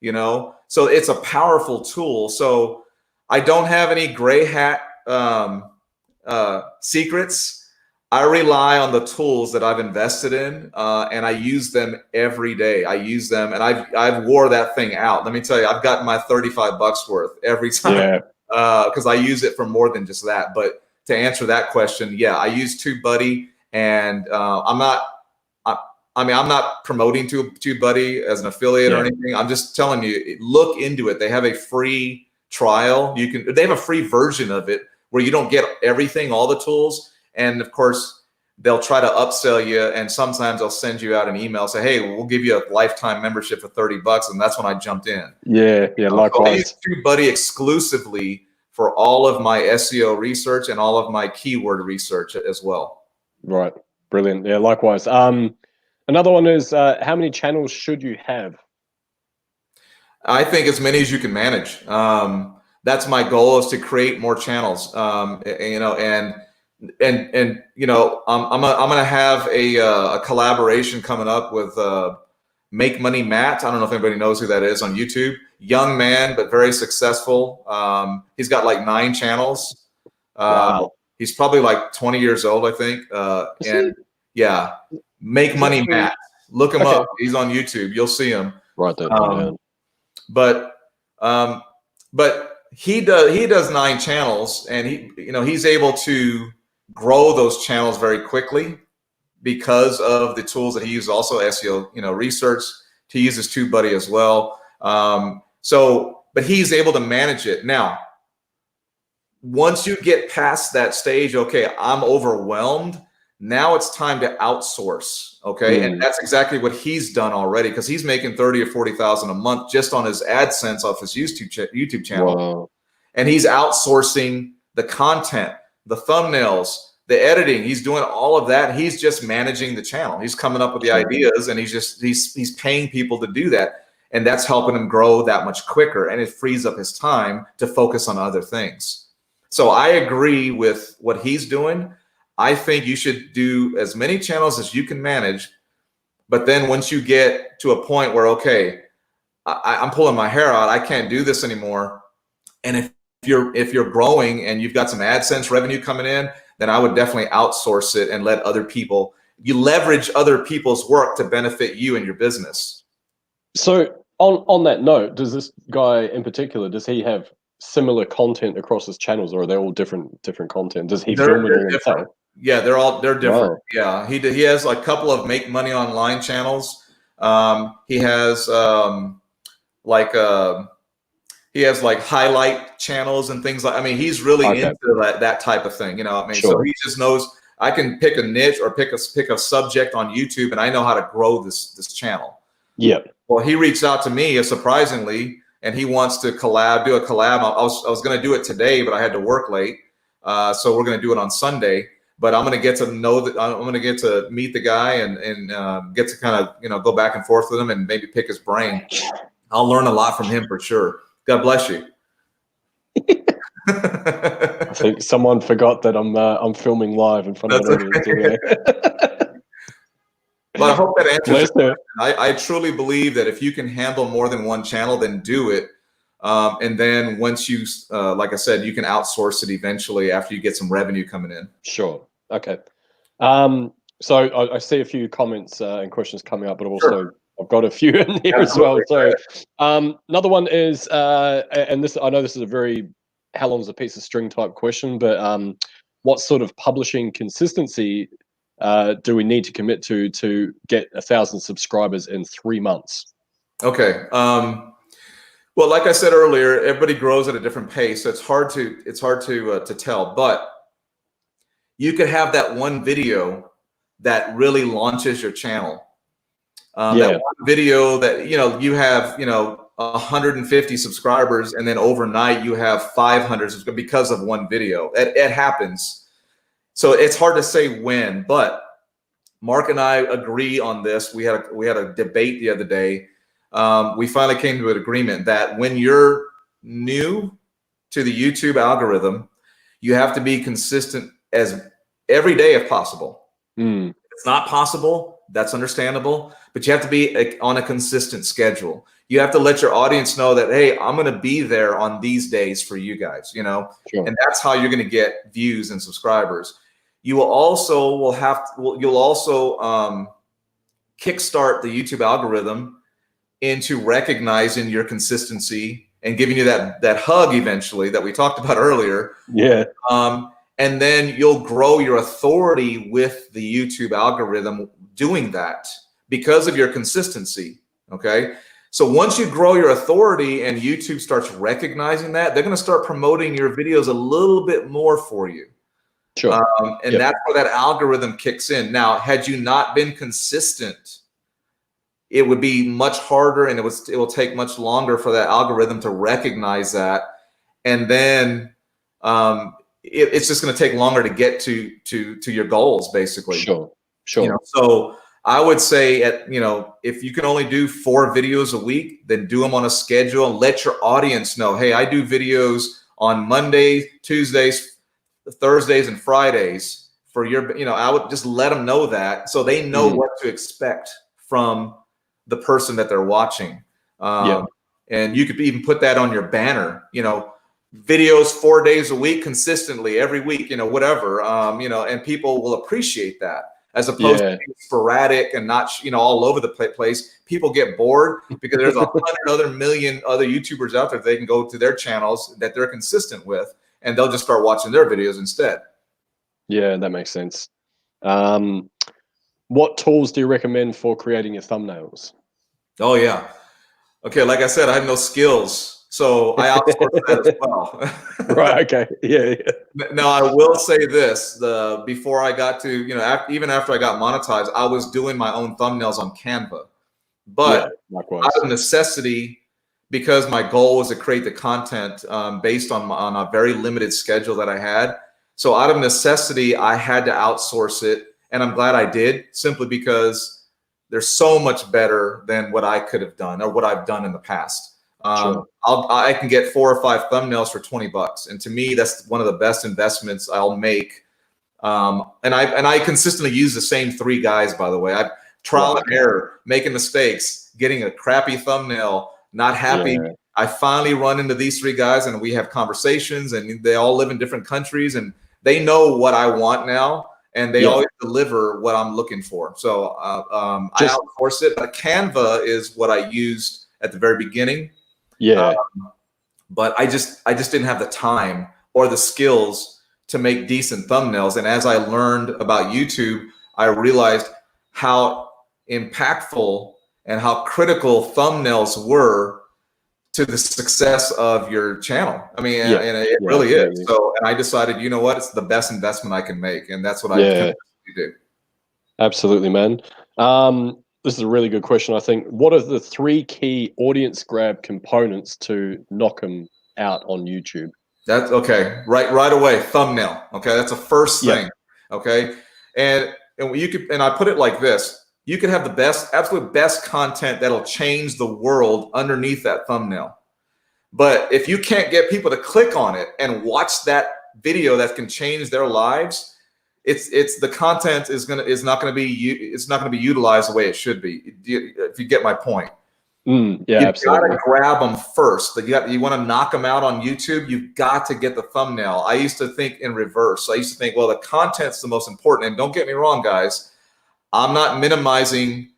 [SPEAKER 2] You know, so it's a powerful tool. So I don't have any gray hat secrets. I rely on the tools that I've invested in, and I use them every day. I use them, and I've wore that thing out. Let me tell you, I've gotten my 35 bucks worth every time because I use it for more than just that. But to answer that question, yeah, I use TubeBuddy, and I'm not promoting TubeBuddy as an affiliate or anything. I'm just telling you, look into it. They have a free trial. They have a free version of it where you don't get everything, all the tools. And of course, they'll try to upsell you, and sometimes they'll send you out an email, say, "Hey, we'll give you a lifetime membership for 30 bucks." And that's when I jumped in.
[SPEAKER 1] Yeah, likewise.
[SPEAKER 2] So I use TubeBuddy exclusively for all of my SEO research and all of my keyword research as well.
[SPEAKER 1] Right, brilliant. Yeah, likewise. Another one is how many channels should you have?
[SPEAKER 2] I think as many as you can manage. That's my goal, is to create more channels. And you know, I'm gonna have a collaboration coming up with Make Money Matt. I don't know if anybody knows who that is on YouTube. Young man, but very successful. He's got like 9 channels.
[SPEAKER 1] Wow.
[SPEAKER 2] He's probably like 20 years old, I think. And yeah, Make Money Matt. Look him up. He's on YouTube. You'll see him.
[SPEAKER 1] Right there.
[SPEAKER 2] But he does 9 channels, and he's able to grow those channels very quickly because of the tools that he uses, also SEO, research. He uses TubeBuddy as well. But he's able to manage it. Now, once you get past that stage, okay, I'm overwhelmed. Now it's time to outsource. Okay. And that's exactly what he's done already, because he's making 30 or 40,000 a month just on his AdSense off his YouTube channel.
[SPEAKER 1] Wow. And
[SPEAKER 2] he's outsourcing the content, the thumbnails, the editing. He's doing all of that. He's just managing the channel. He's coming up with the ideas, and he's paying people to do that. And that's helping him grow that much quicker. And it frees up his time to focus on other things. So I agree with what he's doing. I think you should do as many channels as you can manage. But then once you get to a point where, okay, I'm pulling my hair out, I can't do this anymore. And if you're growing and you've got some AdSense revenue coming in, then I would definitely outsource it and let other people, you leverage other people's work to benefit you and your business.
[SPEAKER 1] So on that note, does this guy in particular, does he have similar content across his channels, or are they all different content? Does he film it all himself?
[SPEAKER 2] Yeah, they're different. Wow. Yeah, he has a couple of Make Money Online channels. He has highlight channels and things like. I mean, he's really into that type of thing. So he just knows I can pick a niche or pick a subject on YouTube, and I know how to grow this channel. Yeah. Well, he reached out to me surprisingly, and he wants to do a collab. I was going to do it today, but I had to work late, so we're going to do it on Sunday. But I'm going to get to know that. I'm going to get to meet the guy and get to kind of go back and forth with him and maybe pick his brain. I'll learn a lot from him for sure. God bless you.
[SPEAKER 1] I think someone forgot that I'm filming live in front of an audience today.
[SPEAKER 2] But I hope that answers it. I truly believe that if you can handle more than one channel, then do it. And then once you, like I said, you can outsource it eventually after you get some revenue coming in.
[SPEAKER 1] Sure. Okay. So I see a few comments and questions coming up, but also
[SPEAKER 2] Sure.
[SPEAKER 1] I've got a few in here as well. So another one is, and this, I know this is a very how long is a piece of string type question, but what sort of publishing consistency do we need to commit to get 1,000 subscribers in 3 months?
[SPEAKER 2] Okay. Well, like I said earlier, everybody grows at a different pace, so it's hard to tell. But you could have that one video that really launches your channel. That one video that you have 150 subscribers, and then overnight you have 500 because of one video. It happens. So it's hard to say when, but Mark and I agree on this. We had a debate the other day. We finally came to an agreement that when you're new to the YouTube algorithm, you have to be consistent as every day if possible. If it's not possible, that's understandable, but you have to be on a consistent schedule. You have to let your audience know that, hey, I'm going to be there on these days for you guys, Sure. And that's how you're going to get views and subscribers. You will also you'll also kickstart the YouTube algorithm into recognizing your consistency and giving you that hug eventually that we talked about earlier.
[SPEAKER 1] Yeah.
[SPEAKER 2] And then you'll grow your authority with the YouTube algorithm doing that because of your consistency. Okay. So once you grow your authority and YouTube starts recognizing that, they're going to start promoting your videos a little bit more for you.
[SPEAKER 1] Sure.
[SPEAKER 2] And that's where that algorithm kicks in. Now, had you not been consistent, it would be much harder, and it will take much longer for that algorithm to recognize that. And then it's just going to take longer to get to your goals, basically.
[SPEAKER 1] Sure.
[SPEAKER 2] So I would say if you can only do 4 videos a week, then do them on a schedule and let your audience know, hey, I do videos on Mondays, Tuesdays, Thursdays, and Fridays for your, I would just let them know that so they know what to expect from the person that they're watching. And you could even put that on your banner, videos 4 days a week consistently every week, whatever, and people will appreciate that as opposed to being sporadic and not, all over the place. People get bored because there's 100 million other YouTubers out there they can go to their channels that they're consistent with, and they'll just start watching their videos instead.
[SPEAKER 1] Yeah, that makes sense. What tools do you recommend for creating your thumbnails?
[SPEAKER 2] Oh yeah. Okay. Like I said, I have no skills, so I outsource that as well.
[SPEAKER 1] Right. Okay. Yeah.
[SPEAKER 2] Now I will say this: before I got to, even after I got monetized, I was doing my own thumbnails on Canva, but out of necessity, because my goal was to create the content based on a very limited schedule that I had. So out of necessity, I had to outsource it, and I'm glad I did, simply because they're so much better than what I could have done or what I've done in the past. I can get 4 or 5 thumbnails for $20, and to me, that's one of the best investments I'll make. And I consistently use the same 3 guys. By the way, I trial and error, making mistakes, getting a crappy thumbnail, not happy. I finally run into these 3 guys, and we have conversations, and they all live in different countries, and they know what I want now. And they always deliver what I'm looking for. So I outsource it. But Canva is what I used at the very beginning. But I just didn't have the time or the skills to make decent thumbnails. And as I learned about YouTube, I realized how impactful and how critical thumbnails were to the success of your channel. I mean, and it really is. So, and I decided, you know what, it's the best investment I can make. And that's what I do.
[SPEAKER 1] Absolutely, man. This is a really good question, I think. What are the 3 key audience grab components to knock them out on YouTube?
[SPEAKER 2] That's okay. Right away. Thumbnail. Okay. That's the first thing. Okay. And I put it like this. You could have the absolute best content that'll change the world underneath that thumbnail. But if you can't get people to click on it and watch that video that can change their lives, it's the content is not going to be utilized the way it should be. If you get my point.
[SPEAKER 1] Yeah,
[SPEAKER 2] You've got
[SPEAKER 1] absolutely.
[SPEAKER 2] to grab them first. You want to knock them out on YouTube, you've got to get the thumbnail. I used to think in reverse. I used to think, well, the content's the most important. And don't get me wrong, guys, I'm not minimizing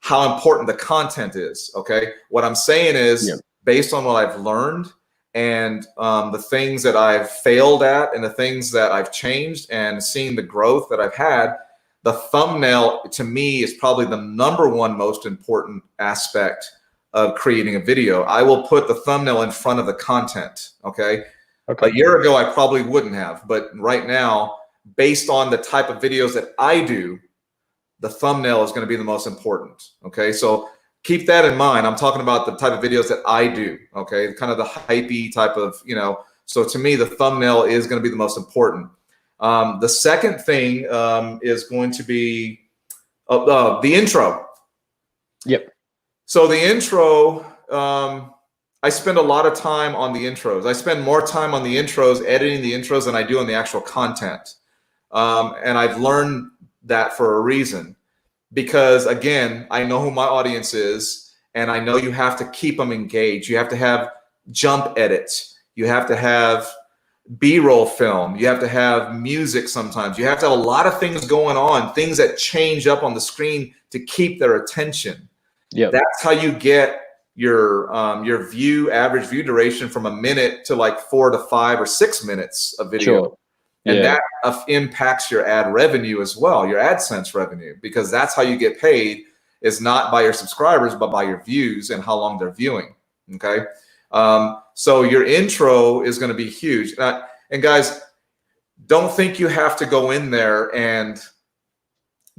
[SPEAKER 2] how important the content is, okay? What I'm saying is, based on what I've learned and the things that I've failed at and the things that I've changed and seeing the growth that I've had, the thumbnail to me is probably the #1 most important aspect of creating a video. I will put the thumbnail in front of the content, okay? A year ago, I probably wouldn't have, but right now, based on the type of videos that I do, the thumbnail is going to be the most important, okay? So keep that in mind. I'm talking about the type of videos that I do, okay? Kind of the hypey type of, so to me, the thumbnail is going to be the most important. The second thing is going to be the intro.
[SPEAKER 1] Yep.
[SPEAKER 2] So the intro, I spend a lot of time on the intros. I spend more time on the intros, editing the intros, than I do on the actual content. And I've learned that for a reason, because again, I know who my audience is, and I know you have to keep them engaged. You have to have jump edits. You have to have B-roll film. You have to have music sometimes. You have to have a lot of things going on, things that change up on the screen to keep their attention. Yeah, that's how you get your average view duration from a minute to like 4 to 5 or 6 minutes of video. Sure. And that impacts your ad revenue as well, your AdSense revenue, because that's how you get paid, is not by your subscribers, but by your views and how long they're viewing, okay? So your intro is gonna be huge. And guys, don't think you have to go in there and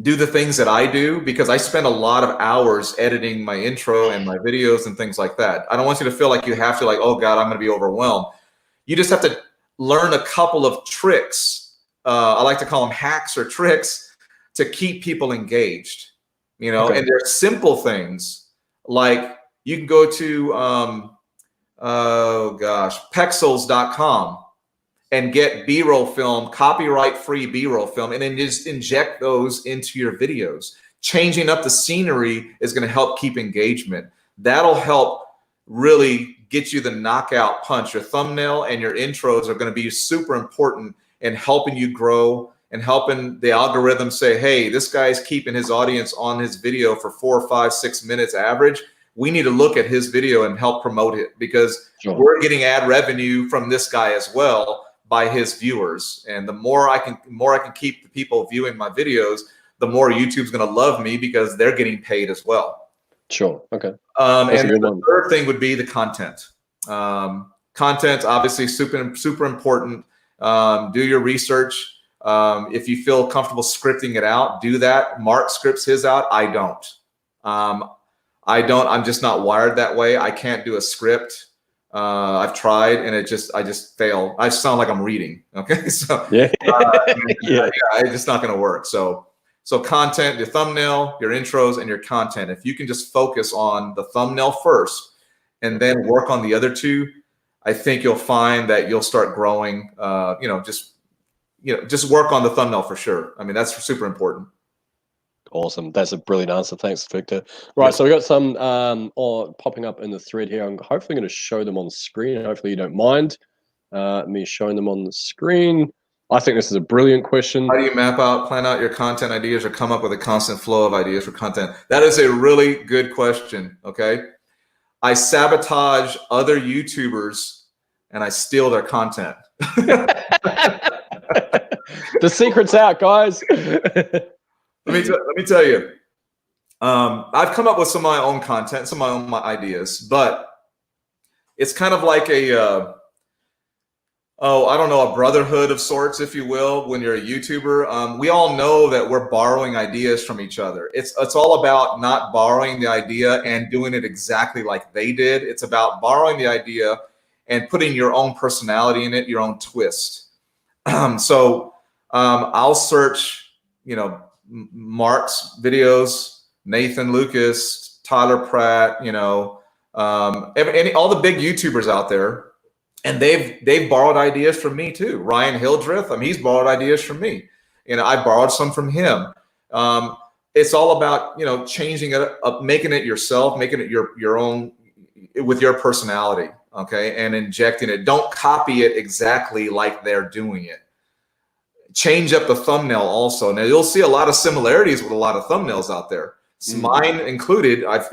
[SPEAKER 2] do the things that I do, because I spend a lot of hours editing my intro and my videos and things like that. I don't want you to feel like you have to, like, oh God, I'm gonna be overwhelmed. You just have to learn a couple of tricks. I like to call them hacks or tricks to keep people engaged, and they're simple things. Like you can go to, pexels.com and get B-roll film, copyright-free B-roll film, and then just inject those into your videos. Changing up the scenery is gonna help keep engagement. That'll help really get you the knockout punch. Your thumbnail and your intros are going to be super important in helping you grow and helping the algorithm say, hey, this guy's keeping his audience on his video for 4, 5, 6 minutes average. We need to look at his video and help promote it, because we're getting ad revenue from this guy as well by his viewers. And the more I can keep the people viewing my videos, the more YouTube's going to love me, because they're getting paid as well. Sure. Okay. And the third thing would be the content. Content, obviously, super important. Do your research. If you feel comfortable scripting it out, do that. Mark scripts his out. I don't. I'm just not wired that way. I can't do a script. I've tried, and I just fail. I sound like I'm reading. Okay. So it's just not going to work. So content, your thumbnail, your intros, and your content. If you can just focus on the thumbnail first and then work on the other two, I think you'll find that you'll start growing. Just work on the thumbnail for sure. I mean, that's super important.
[SPEAKER 1] Awesome. That's a brilliant answer. Thanks, Victor. Right. So we got some popping up in the thread here. I'm hopefully going to show them on the screen. Hopefully you don't mind me showing them on the screen. I think this is a brilliant question.
[SPEAKER 2] How do you plan out your content ideas, or come up with a constant flow of ideas for content? That is a really good question, okay? I sabotage other YouTubers and I steal their content.
[SPEAKER 1] The secret's out, guys.
[SPEAKER 2] Let me tell you, I've come up with some of my own content, some of my own ideas, but it's kind of like a, a brotherhood of sorts, if you will, when you're a YouTuber. We all know that we're borrowing ideas from each other. It's all about not borrowing the idea and doing it exactly like they did. It's about borrowing the idea and putting your own personality in it, your own twist. So I'll search, Mark's videos, Nathan Lucas, Tyler Pratt, all the big YouTubers out there. And they've borrowed ideas from me too. Ryan Hildreth, he's borrowed ideas from me. I borrowed some from him. it's all about, you know, changing it up, making it yourself, making it your own with your personality. Okay. And injecting it. Don't copy it exactly like they're doing it. Change up the thumbnail also. Now you'll see a lot of similarities with a lot of thumbnails out there. Mine included. I've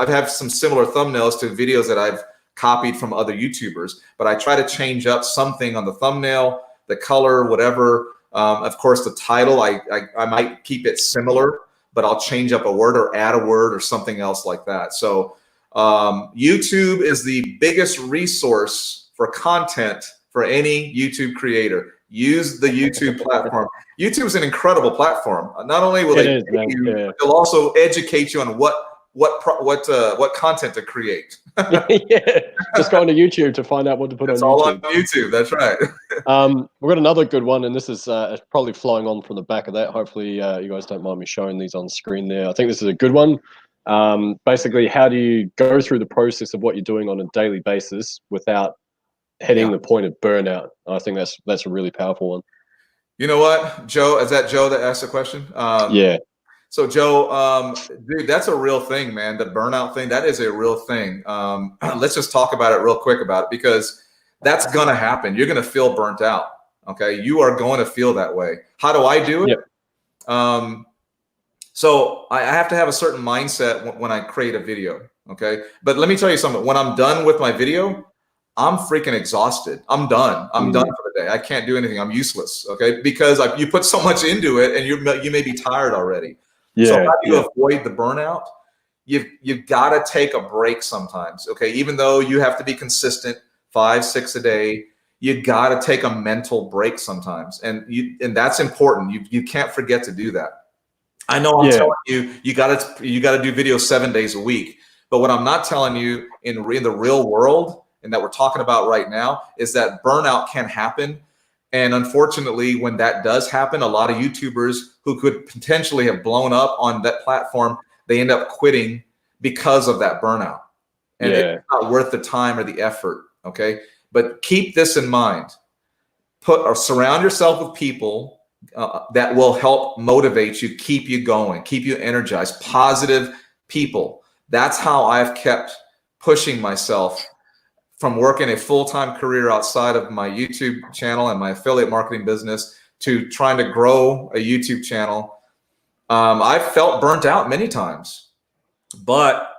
[SPEAKER 2] had some similar thumbnails to videos that I've copied from other YouTubers, but I try to change up something on the thumbnail, the color, whatever. Of course, the title, I might keep it similar, but I'll change up a word or add a word or something else like that. So YouTube is the biggest resource for content for any YouTube creator. Use the YouTube platform. YouTube is an incredible platform. Not only will they pay you, they'll also educate you on what content to create.
[SPEAKER 1] Yeah, just go on to YouTube to find out what to put
[SPEAKER 2] it's
[SPEAKER 1] on
[SPEAKER 2] all
[SPEAKER 1] YouTube.
[SPEAKER 2] on YouTube. That's right.
[SPEAKER 1] We've got another good one, and this is probably flowing on from the back of that. Hopefully, you guys don't mind me showing these on screen there. I think this is a good one. Basically, how do you go through the process of what you're doing on a daily basis without hitting the point of burnout? I think that's a really powerful one.
[SPEAKER 2] You know what, Joe? Is that Joe that asked the question?
[SPEAKER 1] Yeah.
[SPEAKER 2] So Joe, dude, that's a real thing, man. The burnout thing, that is a real thing. Let's just talk about it real quick about it, because that's going to happen. You're going to feel burnt out. Okay. You are going to feel that way. How do I do it? Yep. So I have to have a certain mindset when I create a video. Okay. But let me tell you something. When I'm done with my video, I'm freaking exhausted. I'm done. I'm done for the day. I can't do anything. I'm useless. Okay. Because you put so much into it and you may be tired already. Yeah, so how do you avoid the burnout? You've got to take a break sometimes. Okay. Even though you have to be consistent, 5, 6 a day, you got to take a mental break sometimes. And that's important. You can't forget to do that. I know I'm telling you, you got to do videos 7 days a week. But what I'm not telling you in the real world, and that we're talking about right now, is that burnout can happen. And unfortunately, when that does happen, a lot of YouTubers who could potentially have blown up on that platform, they end up quitting because of that burnout. And it's not worth the time or the effort. Okay. But keep this in mind. Surround yourself with people that will help motivate you, keep you going, keep you energized, positive people. That's how I've kept pushing myself from working a full-time career outside of my YouTube channel and my affiliate marketing business to trying to grow a YouTube channel. I've felt burnt out many times, but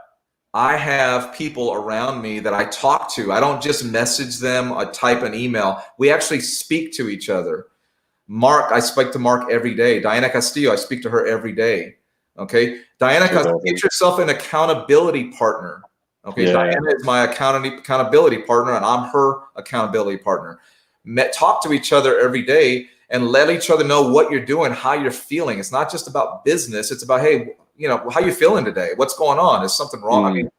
[SPEAKER 2] I have people around me that I talk to. I don't just message them or type an email. We actually speak to each other. Mark, I speak to Mark every day. Diana Castillo, I speak to her every day. Okay. Diana Castillo, get yourself an accountability partner. Okay, Diana is my accountability partner, and I'm her accountability partner. Talk to each other every day and let each other know what you're doing, how you're feeling. It's not just about business. It's about, hey, you know, how you feeling today? What's going on? Is something wrong? I mean,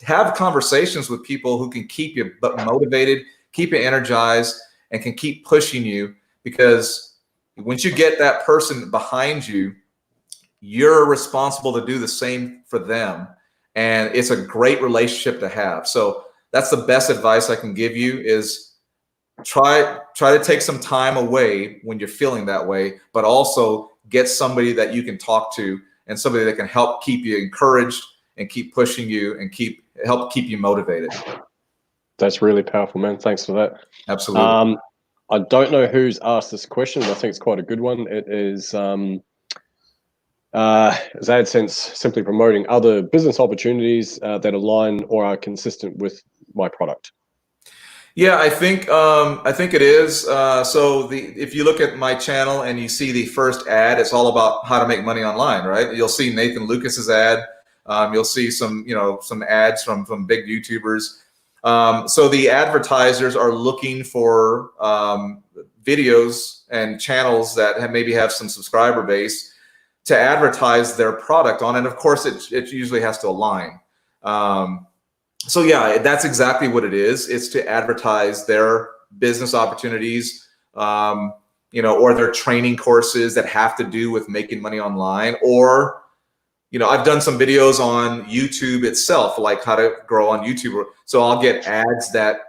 [SPEAKER 2] have conversations with people who can keep you motivated, keep you energized, and can keep pushing you, because once you get that person behind you, you're responsible to do the same for them. And it's a great relationship to have. So that's the best advice I can give you, is try to take some time away when you're feeling that way, but also get somebody that you can talk to and somebody that can help keep you encouraged and keep pushing you and help keep you motivated. That's really powerful, man. Thanks for that. Absolutely.
[SPEAKER 1] I don't know who's asked this question, but I think it's quite a good one. It is, is AdSense simply promoting other business opportunities that align or are consistent with my product?
[SPEAKER 2] Yeah, I think it is. So if you look at my channel and you see the first ad, it's all about how to make money online, right? You'll see Nathan Lucas's ad. You'll see some ads from big YouTubers. So the advertisers are looking for videos and channels that maybe have some subscriber base to advertise their product on. And of course, it usually has to align. So yeah, that's exactly what it is. It's to advertise their business opportunities, or their training courses that have to do with making money online. Or, I've done some videos on YouTube itself, like how to grow on YouTube. So I'll get ads that,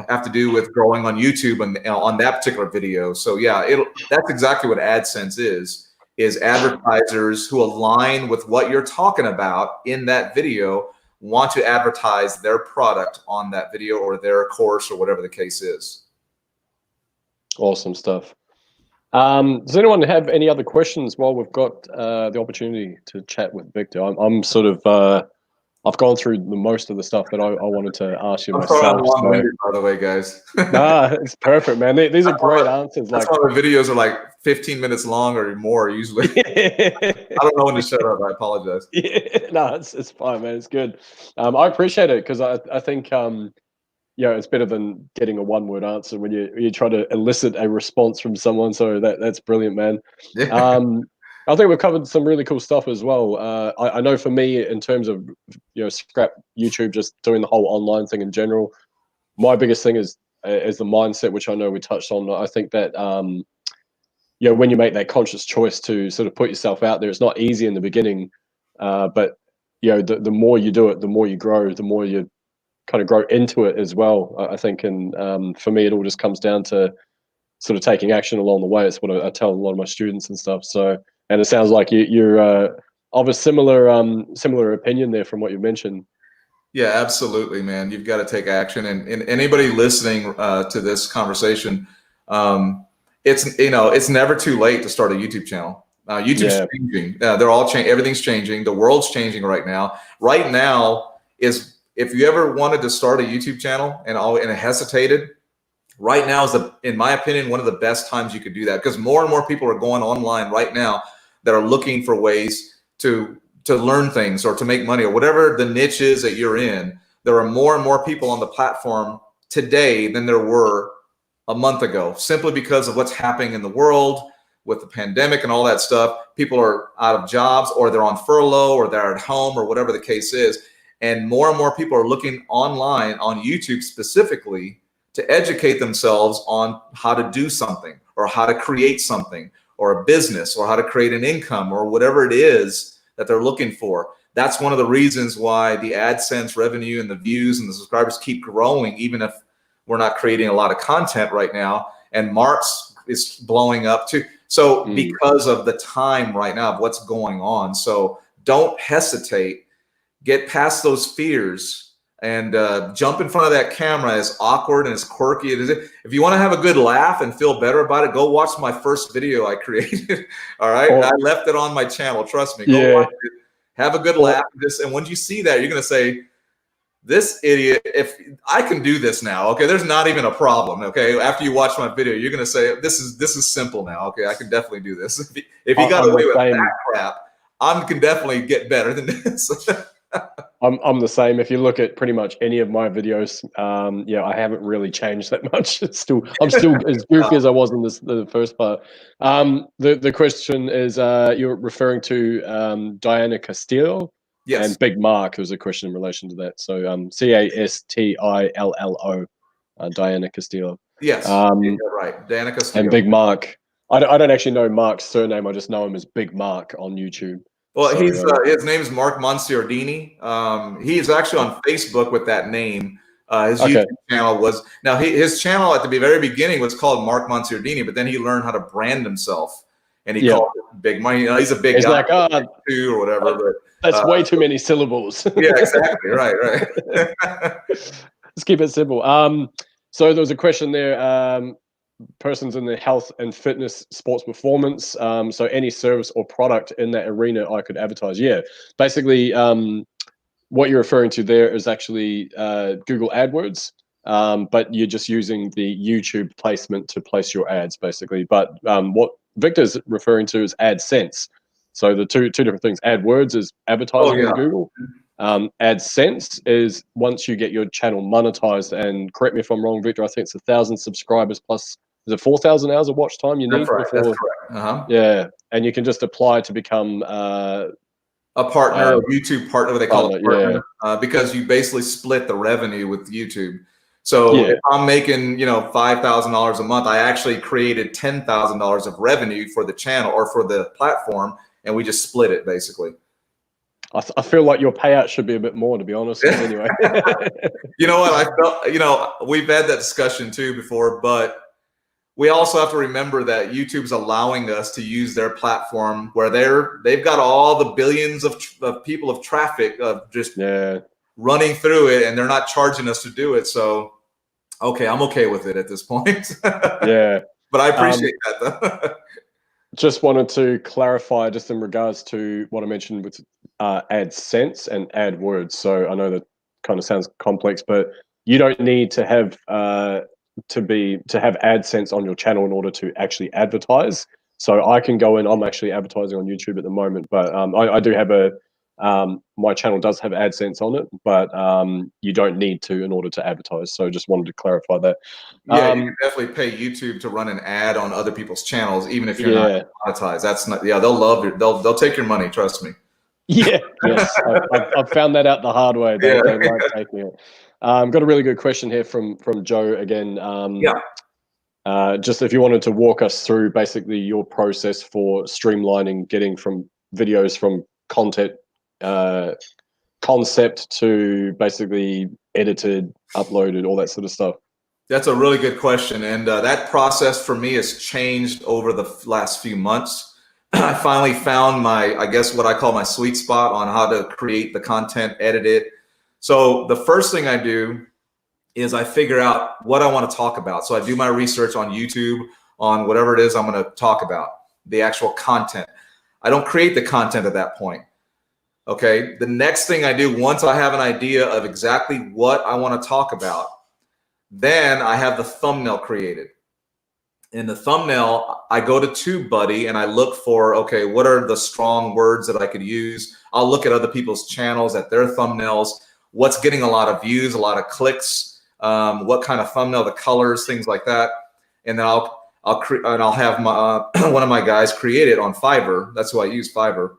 [SPEAKER 2] have to do with growing on YouTube and on that particular video. So yeah, that's exactly what AdSense is. is advertisers who align with what you're talking about in that video want to advertise their product on that video or their course or whatever the case is.
[SPEAKER 1] Awesome stuff. Does anyone have any other questions while we've got the opportunity to chat with Victor? I'm sort of I've gone through most of the stuff that I wanted to ask you myself.
[SPEAKER 2] I'm long-winded, by the way, guys.
[SPEAKER 1] Nah, it's perfect, man. These are great answers.
[SPEAKER 2] That's why the videos are like 15 minutes long or more usually. I don't know when to shut up. I apologize.
[SPEAKER 1] Yeah, no, it's fine, man. It's good. I appreciate it because I think it's better than getting a one-word answer when you try to elicit a response from someone. So that's brilliant, man.
[SPEAKER 2] Yeah.
[SPEAKER 1] I think we've covered some really cool stuff as well. I know for me, in terms of scrap YouTube, just doing the whole online thing in general, my biggest thing is the mindset, which I know we touched on. I think that when you make that conscious choice to sort of put yourself out there, it's not easy in the beginning, but the more you do it, the more you grow, the more you kind of grow into it as well, I think. And for me, it all just comes down to sort of taking action along the way. It's what I tell a lot of my students and stuff. So, and it sounds like you're of a similar opinion there from what you mentioned.
[SPEAKER 2] Yeah, absolutely, man. You've got to take action. And anybody listening to this conversation, it's never too late to start a YouTube channel. YouTube's changing. They're all changing. Everything's changing. The world's changing right now. Right now is, if you ever wanted to start a YouTube channel and hesitated, right now is, in my opinion, one of the best times you could do that, because more and more people are going online right now that are looking for ways to learn things or to make money or whatever the niche is that you're in. There are more and more people on the platform today than there were a month ago, simply because of what's happening in the world with the pandemic and all that stuff. People are out of jobs, or they're on furlough, or they're at home, or whatever the case is. And more people are looking online on YouTube specifically to educate themselves on how to do something, or how to create something, or a business, or how to create an income, or whatever it is that they're looking for. That's one of the reasons why the AdSense revenue and the views and the subscribers keep growing, even if we're not creating a lot of content right now. And Mark's is blowing up too. So because of the time right now of what's going on. So don't hesitate. Get past those fears and jump in front of that camera, as awkward and as quirky as it is. If you want to have a good laugh and feel better about it, go watch my first video I created. All right. I left it on my channel. Trust me. Go watch it. Have a good laugh. And when you see that, you're going to say, this idiot, if I can do this now, okay, there's not even a problem. Okay. After you watch my video, you're going to say, this is simple now. Okay. I can definitely do this. If you got away with that crap, I can definitely get better than this.
[SPEAKER 1] I'm the same. If you look at pretty much any of my videos, I haven't really changed that much. I'm still as goofy as I was in the first part. The question is, you're referring to Diana Castillo. Yes. And Big Mark. There was a question in relation to that. So Castillo, Diana Castillo.
[SPEAKER 2] Yes, right. Diana Castillo.
[SPEAKER 1] And Big Mark. I don't actually know Mark's surname. I just know him as Big Mark on YouTube.
[SPEAKER 2] Well, so, his name is Mark Monsiordini. He is actually on Facebook with that name. His YouTube channel was, his channel at the very beginning was called Mark Monsiordini, but then he learned how to brand himself, and he called it Big Money. He's a big guy, like, too, or whatever. But
[SPEAKER 1] that's way too many syllables.
[SPEAKER 2] Yeah, exactly. Right.
[SPEAKER 1] Let's keep it simple. So there was a question there. Persons in the health and fitness, sports performance. So any service or product in that arena I could advertise. Yeah, basically, what you're referring to there is actually Google AdWords, but you're just using the YouTube placement to place your ads, basically. But what Victor's referring to is AdSense. So the two different things. AdWords is advertising on Google. AdSense is once you get your channel monetized, and correct me if I'm wrong, Victor, I think it's 1,000 subscribers plus, is it 4,000 hours of watch time you need?
[SPEAKER 2] That's right.
[SPEAKER 1] Before,
[SPEAKER 2] that's correct.
[SPEAKER 1] Yeah, and you can just apply to become a
[SPEAKER 2] partner, a YouTube partner, what they call it, partner, because you basically split the revenue with YouTube. So if I'm making, $5,000 a month, I actually created $10,000 of revenue for the channel or for the platform, and we just split it basically.
[SPEAKER 1] I feel like your payout should be a bit more, to be honest. Anyway,
[SPEAKER 2] you know what? I felt, we've had that discussion too before, but we also have to remember that YouTube's allowing us to use their platform where they've got all the billions of people of traffic of just running through it, and they're not charging us to do it. So, okay, I'm okay with it at this point.
[SPEAKER 1] Yeah.
[SPEAKER 2] But I appreciate that though.
[SPEAKER 1] Just wanted to clarify just in regards to what I mentioned with AdSense and AdWords. So I know that kind of sounds complex, but you don't need to have to have AdSense on your channel in order to actually advertise. So I can go in. I'm actually advertising on YouTube at the moment, but I do have my channel does have AdSense on it, but you don't need to in order to advertise. So just wanted to clarify that.
[SPEAKER 2] Yeah, you can definitely pay YouTube to run an ad on other people's channels, even if you're not monetized. That's not. Yeah, they'll love it. They'll take your money. Trust me.
[SPEAKER 1] Yeah. Yes. I've found that out the hard way. They like taking it. Got a really good question here from Joe again. Just if you wanted to walk us through basically your process for streamlining, getting from videos from concept to basically edited, uploaded, all that sort of stuff.
[SPEAKER 2] That's a really good question. And that process for me has changed over the last few months. I finally found I guess what I call my sweet spot on how to create the content, edit it. So the first thing I do is I figure out what I want to talk about. So I do my research on YouTube on whatever it is I'm going to talk about, the actual content. I don't create the content at that point. Okay. The next thing I do, once I have an idea of exactly what I want to talk about, then I have the thumbnail created. In the thumbnail, I go to TubeBuddy and I look for, okay, what are the strong words that I could use? I'll look at other people's channels, at their thumbnails, what's getting a lot of views, a lot of clicks, what kind of thumbnail, the colors, things like that. And then I'll have my one of my guys create it on Fiverr. That's who I use, Fiverr.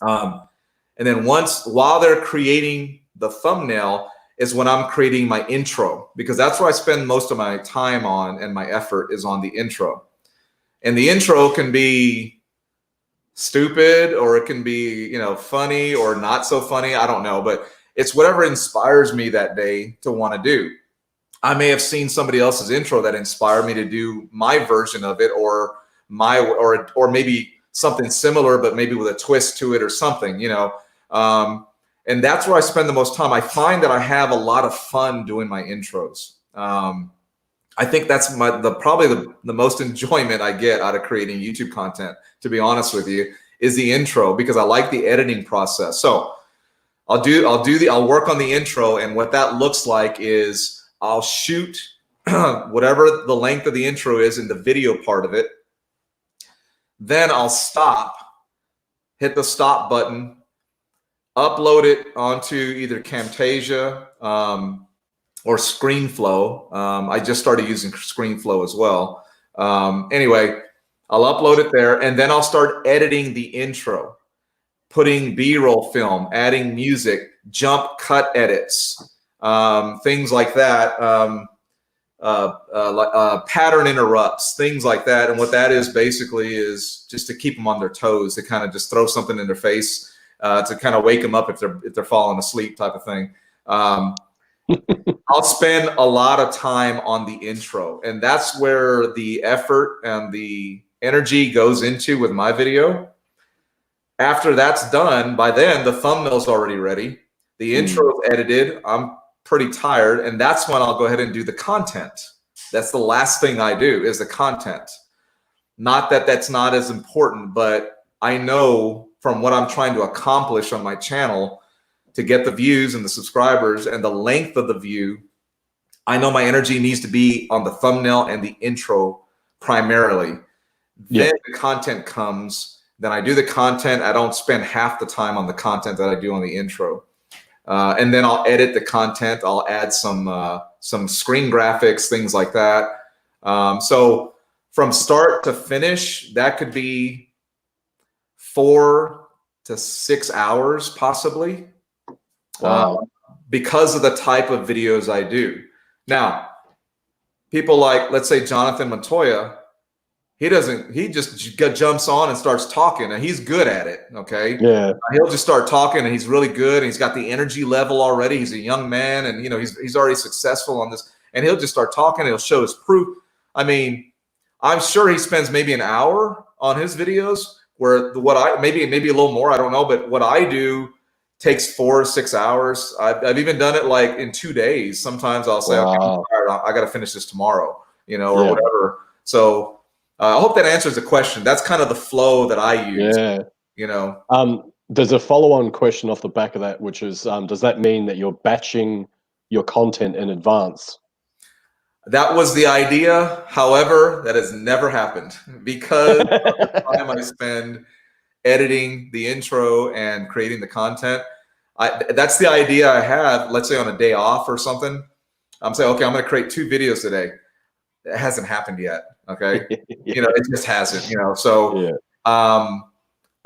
[SPEAKER 2] And then while they're creating the thumbnail is when I'm creating my intro, because that's where I spend most of my time on, and my effort is on the intro. And the intro can be stupid, or it can be, funny or not so funny. I don't know, but it's whatever inspires me that day to want to do. I may have seen somebody else's intro that inspired me to do my version of it, or maybe something similar, but maybe with a twist to it or something, and that's where I spend the most time. I find that I have a lot of fun doing my intros. I think that's probably the most enjoyment I get out of creating YouTube content, to be honest with you, is the intro, because I like the editing process. So I'll work on the intro, and what that looks like is I'll shoot whatever the length of the intro is in the video part of it. Then I'll stop, hit the stop button, upload it onto either Camtasia or ScreenFlow. I just started using ScreenFlow as well. Anyway, I'll upload it there, and then I'll start editing the intro, putting B-roll film, adding music, jump cut edits, things like that, pattern interrupts, things like that. And what that is basically is just to keep them on their toes, to kind of just throw something in their face, to kind of wake them up if they're falling asleep, type of thing. I'll spend a lot of time on the intro, and that's where the effort and the energy goes into with my video. After that's done, by then the thumbnail's already ready, the intro is edited, I'm pretty tired, and that's when I'll go ahead and do the content. That's the last thing I do, is the content. Not that that's not as important, but I know from what I'm trying to accomplish on my channel to get the views and the subscribers and the length of the view, I know my energy needs to be on the thumbnail and the intro primarily. Then the content comes, then I do the content. I don't spend half the time on the content that I do on the intro. And then I'll edit the content. I'll add some screen graphics, things like that. So from start to finish, that could be 4 to 6 hours possibly.
[SPEAKER 1] Wow.
[SPEAKER 2] Because of the type of videos I do. Now, people like, let's say Jonathan Montoya, he just jumps on and starts talking, and he's good at it. Okay.
[SPEAKER 1] Yeah.
[SPEAKER 2] He'll just start talking, and he's really good, and he's got the energy level already. He's a young man, and he's already successful on this, and he'll just start talking, and he'll show his proof. I mean, I'm sure he spends maybe an hour on his videos, where maybe a little more, I don't know, but what I do takes 4 or 6 hours. I've even done it like in 2 days. Sometimes I'll say, okay, I'm tired, I got to finish this tomorrow, or whatever. So I hope that answers the question. That's kind of the flow that I use.
[SPEAKER 1] There's a follow-on question off the back of that, which is, does that mean that you're batching your content in advance?
[SPEAKER 2] That was the idea. However, that has never happened because of the time I spend editing the intro and creating the content. That's the idea I have. Let's say on a day off or something, I'm saying, okay, I'm going to create 2 videos today. It hasn't happened yet. Okay. It just hasn't, so,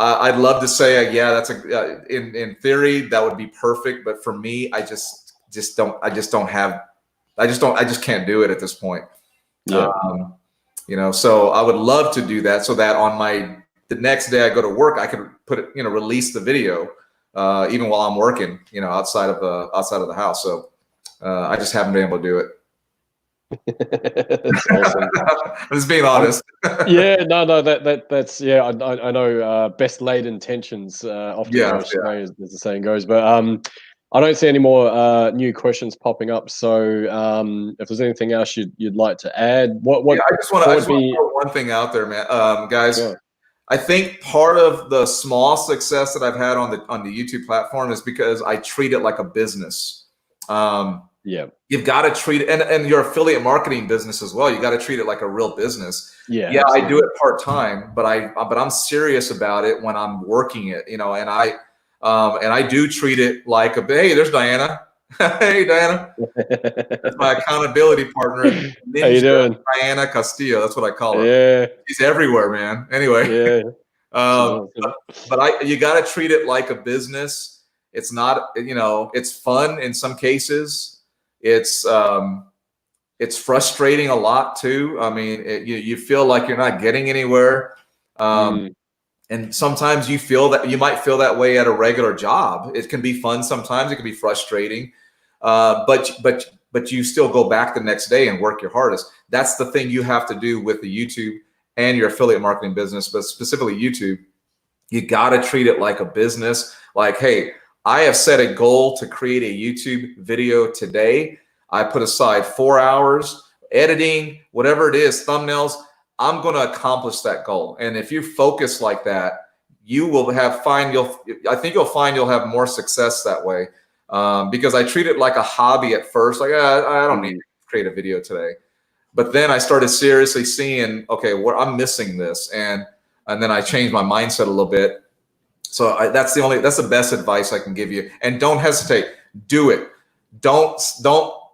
[SPEAKER 2] I'd love to say, that's in theory, that would be perfect. But for me, I just can't do it at this point. So I would love to do that so that on the next day I go to work, I could release the video, even while I'm working, outside of the house. So I just haven't been able to do it.
[SPEAKER 1] That's awesome.
[SPEAKER 2] I'm just being honest.
[SPEAKER 1] That's I know, best laid intentions often go astray, as the saying goes. But I don't see any more new questions popping up. So if there's anything else you'd like to add,
[SPEAKER 2] I just want to throw one thing out there, man, guys. Yeah. I think part of the small success that I've had on the YouTube platform is because I treat it like a business. You've got to treat it, and your affiliate marketing business as well. You got to treat it like a real business. Absolutely. I do it part-time, but I'm serious about it when I'm working it, and I do treat it like hey, there's Diana. Hey, Diana. That's my accountability partner. Ninja, how you doing? Diana Castillo. That's what I call her. Yeah. She's everywhere, man. Anyway. But you got to treat it like a business. It's not, it's fun in some cases. It's frustrating a lot too. I mean, you feel like you're not getting anywhere. And sometimes you might feel that way at a regular job. It can be fun sometimes. It can be frustrating, but you still go back the next day and work your hardest. That's the thing you have to do with the YouTube and your affiliate marketing business, but specifically YouTube. You got to treat it like a business. Like, hey, I have set a goal to create a YouTube video today. I put aside 4 hours editing, whatever it is, thumbnails. I'm going to accomplish that goal. And if you focus like that, I think you'll find you'll have more success that way. Because I treat it like a hobby at first. Like, I don't need to create a video today. But then I started seriously seeing, okay, I'm missing this. And then I changed my mindset a little bit. So that's the best advice I can give you. And don't hesitate. Do it. Don't.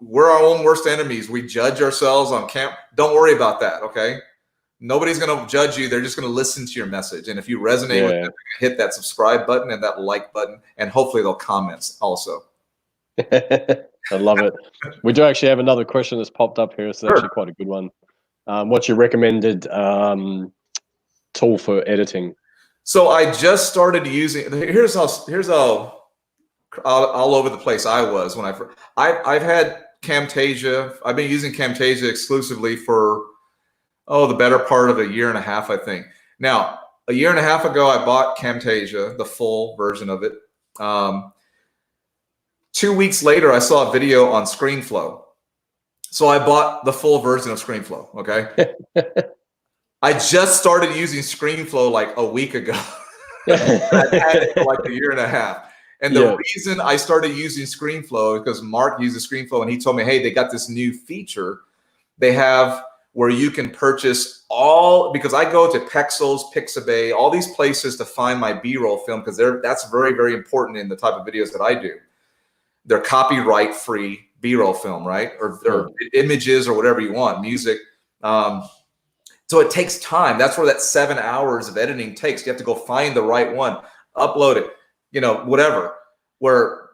[SPEAKER 2] We're our own worst enemies. We judge ourselves on camera. Don't worry about that. Okay. Nobody's going to judge you. They're just going to listen to your message. And if you resonate with them, hit that subscribe button and that like button, and hopefully they'll comment also.
[SPEAKER 1] I love it. We do actually have another question that's popped up here. So actually quite a good one. What's your recommended tool for editing?
[SPEAKER 2] So I just started using, here's how all over the place I was when I've had Camtasia. I've been using Camtasia exclusively for, the better part of a year and a half, I think. Now, a year and a half ago, I bought Camtasia, the full version of it. 2 weeks later, I saw a video on ScreenFlow. So I bought the full version of ScreenFlow, okay? I just started using ScreenFlow like a week ago. I've had it for like a year and a half. And the reason I started using ScreenFlow is because Mark uses ScreenFlow and he told me, hey, they got this new feature they have where you can purchase because I go to Pexels, Pixabay, all these places to find my B-roll film because that's very, very important in the type of videos that I do. They're copyright-free B-roll film, right? Or images or whatever you want, music. So it takes time. That's where that 7 hours of editing takes. You have to go find the right one, upload it, whatever. Where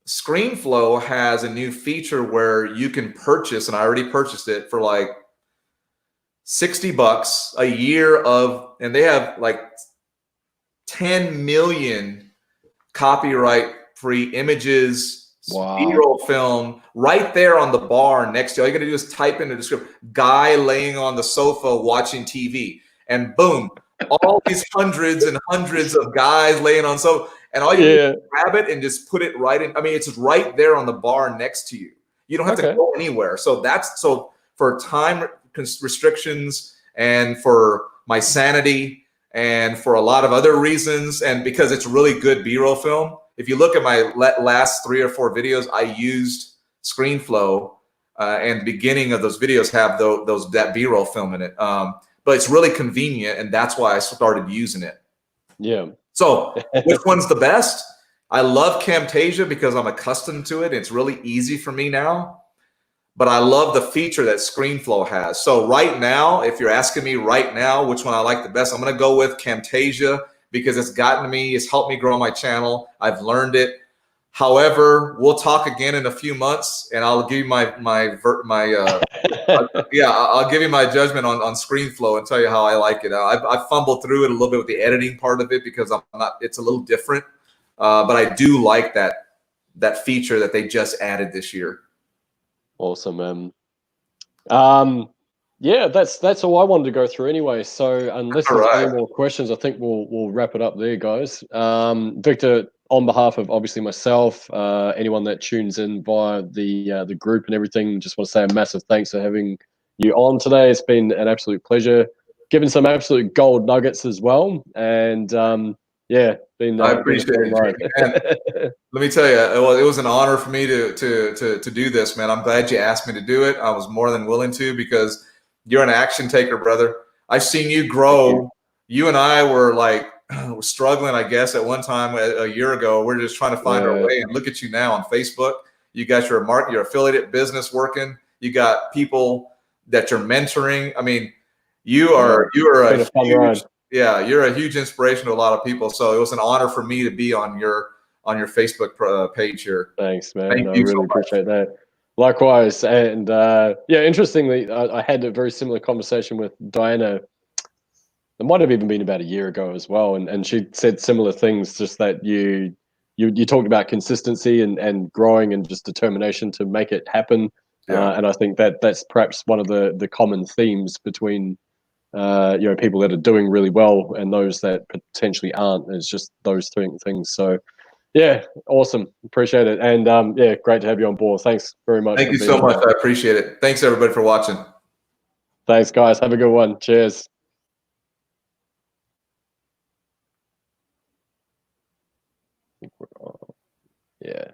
[SPEAKER 2] ScreenFlow has a new feature where you can purchase, and I already purchased it for like $60 a year and they have like 10 million copyright-free images,
[SPEAKER 1] Wow.
[SPEAKER 2] B-roll film right there on the bar next to you. All you gotta do is type in the description, guy laying on the sofa watching TV, and boom, all these hundreds and hundreds of guys laying on sofa, and all you do is grab it and just put it right in. I mean, it's right there on the bar next to you. You don't have to go anywhere. So that's for time restrictions and for my sanity and for a lot of other reasons, and because it's really good B-roll film. If you look at my last 3 or 4 videos, I used ScreenFlow, and the beginning of those videos have that B-roll film in it. But it's really convenient, and that's why I started using it.
[SPEAKER 1] Yeah.
[SPEAKER 2] So which one's the best? I love Camtasia because I'm accustomed to it. It's really easy for me now. But I love the feature that ScreenFlow has. So right now, if you're asking me right now which one I like the best, I'm going to go with Camtasia because it's gotten me, it's helped me grow my channel. I've learned it. However, we'll talk again in a few months, and I'll give you I'll give you my judgment on ScreenFlow and tell you how I like it. I fumbled through it a little bit with the editing part of it because it's a little different, but I do like that feature that they just added this year.
[SPEAKER 1] Awesome, yeah, that's all I wanted to go through anyway. So unless there's any more questions, I think we'll wrap it up there, guys. Victor, on behalf of obviously myself, anyone that tunes in via the group and everything, just want to say a massive thanks for having you on today. It's been an absolute pleasure, giving some absolute gold nuggets as well, and yeah, I
[SPEAKER 2] appreciate it. Let me tell you, it was an honor for me to do this, man. I'm glad you asked me to do it. I was more than willing to because you're an action taker, brother. I've seen you grow. You and I were like struggling, I guess, at one time a year ago. We're just trying to find our way, and look at you now on Facebook. You got your affiliate business working. You got people that you're mentoring. I mean, you're a huge inspiration to a lot of people. So it was an honor for me to be on your Facebook page here.
[SPEAKER 1] Thanks, man. I really appreciate that. Likewise. And yeah, interestingly, I had a very similar conversation with Diana. It might have even been about a year ago as well. And she said similar things, just that you talked about consistency and growing and just determination to make it happen. And I think that's perhaps one of the common themes between people that are doing really well and those that potentially aren't. It's just those things. So yeah, awesome. Appreciate it. And yeah, great to have you on board. Thanks very much.
[SPEAKER 2] Thank you so much. I appreciate it. Thanks everybody for watching.
[SPEAKER 1] Thanks, guys. Have a good one. Cheers. Yeah.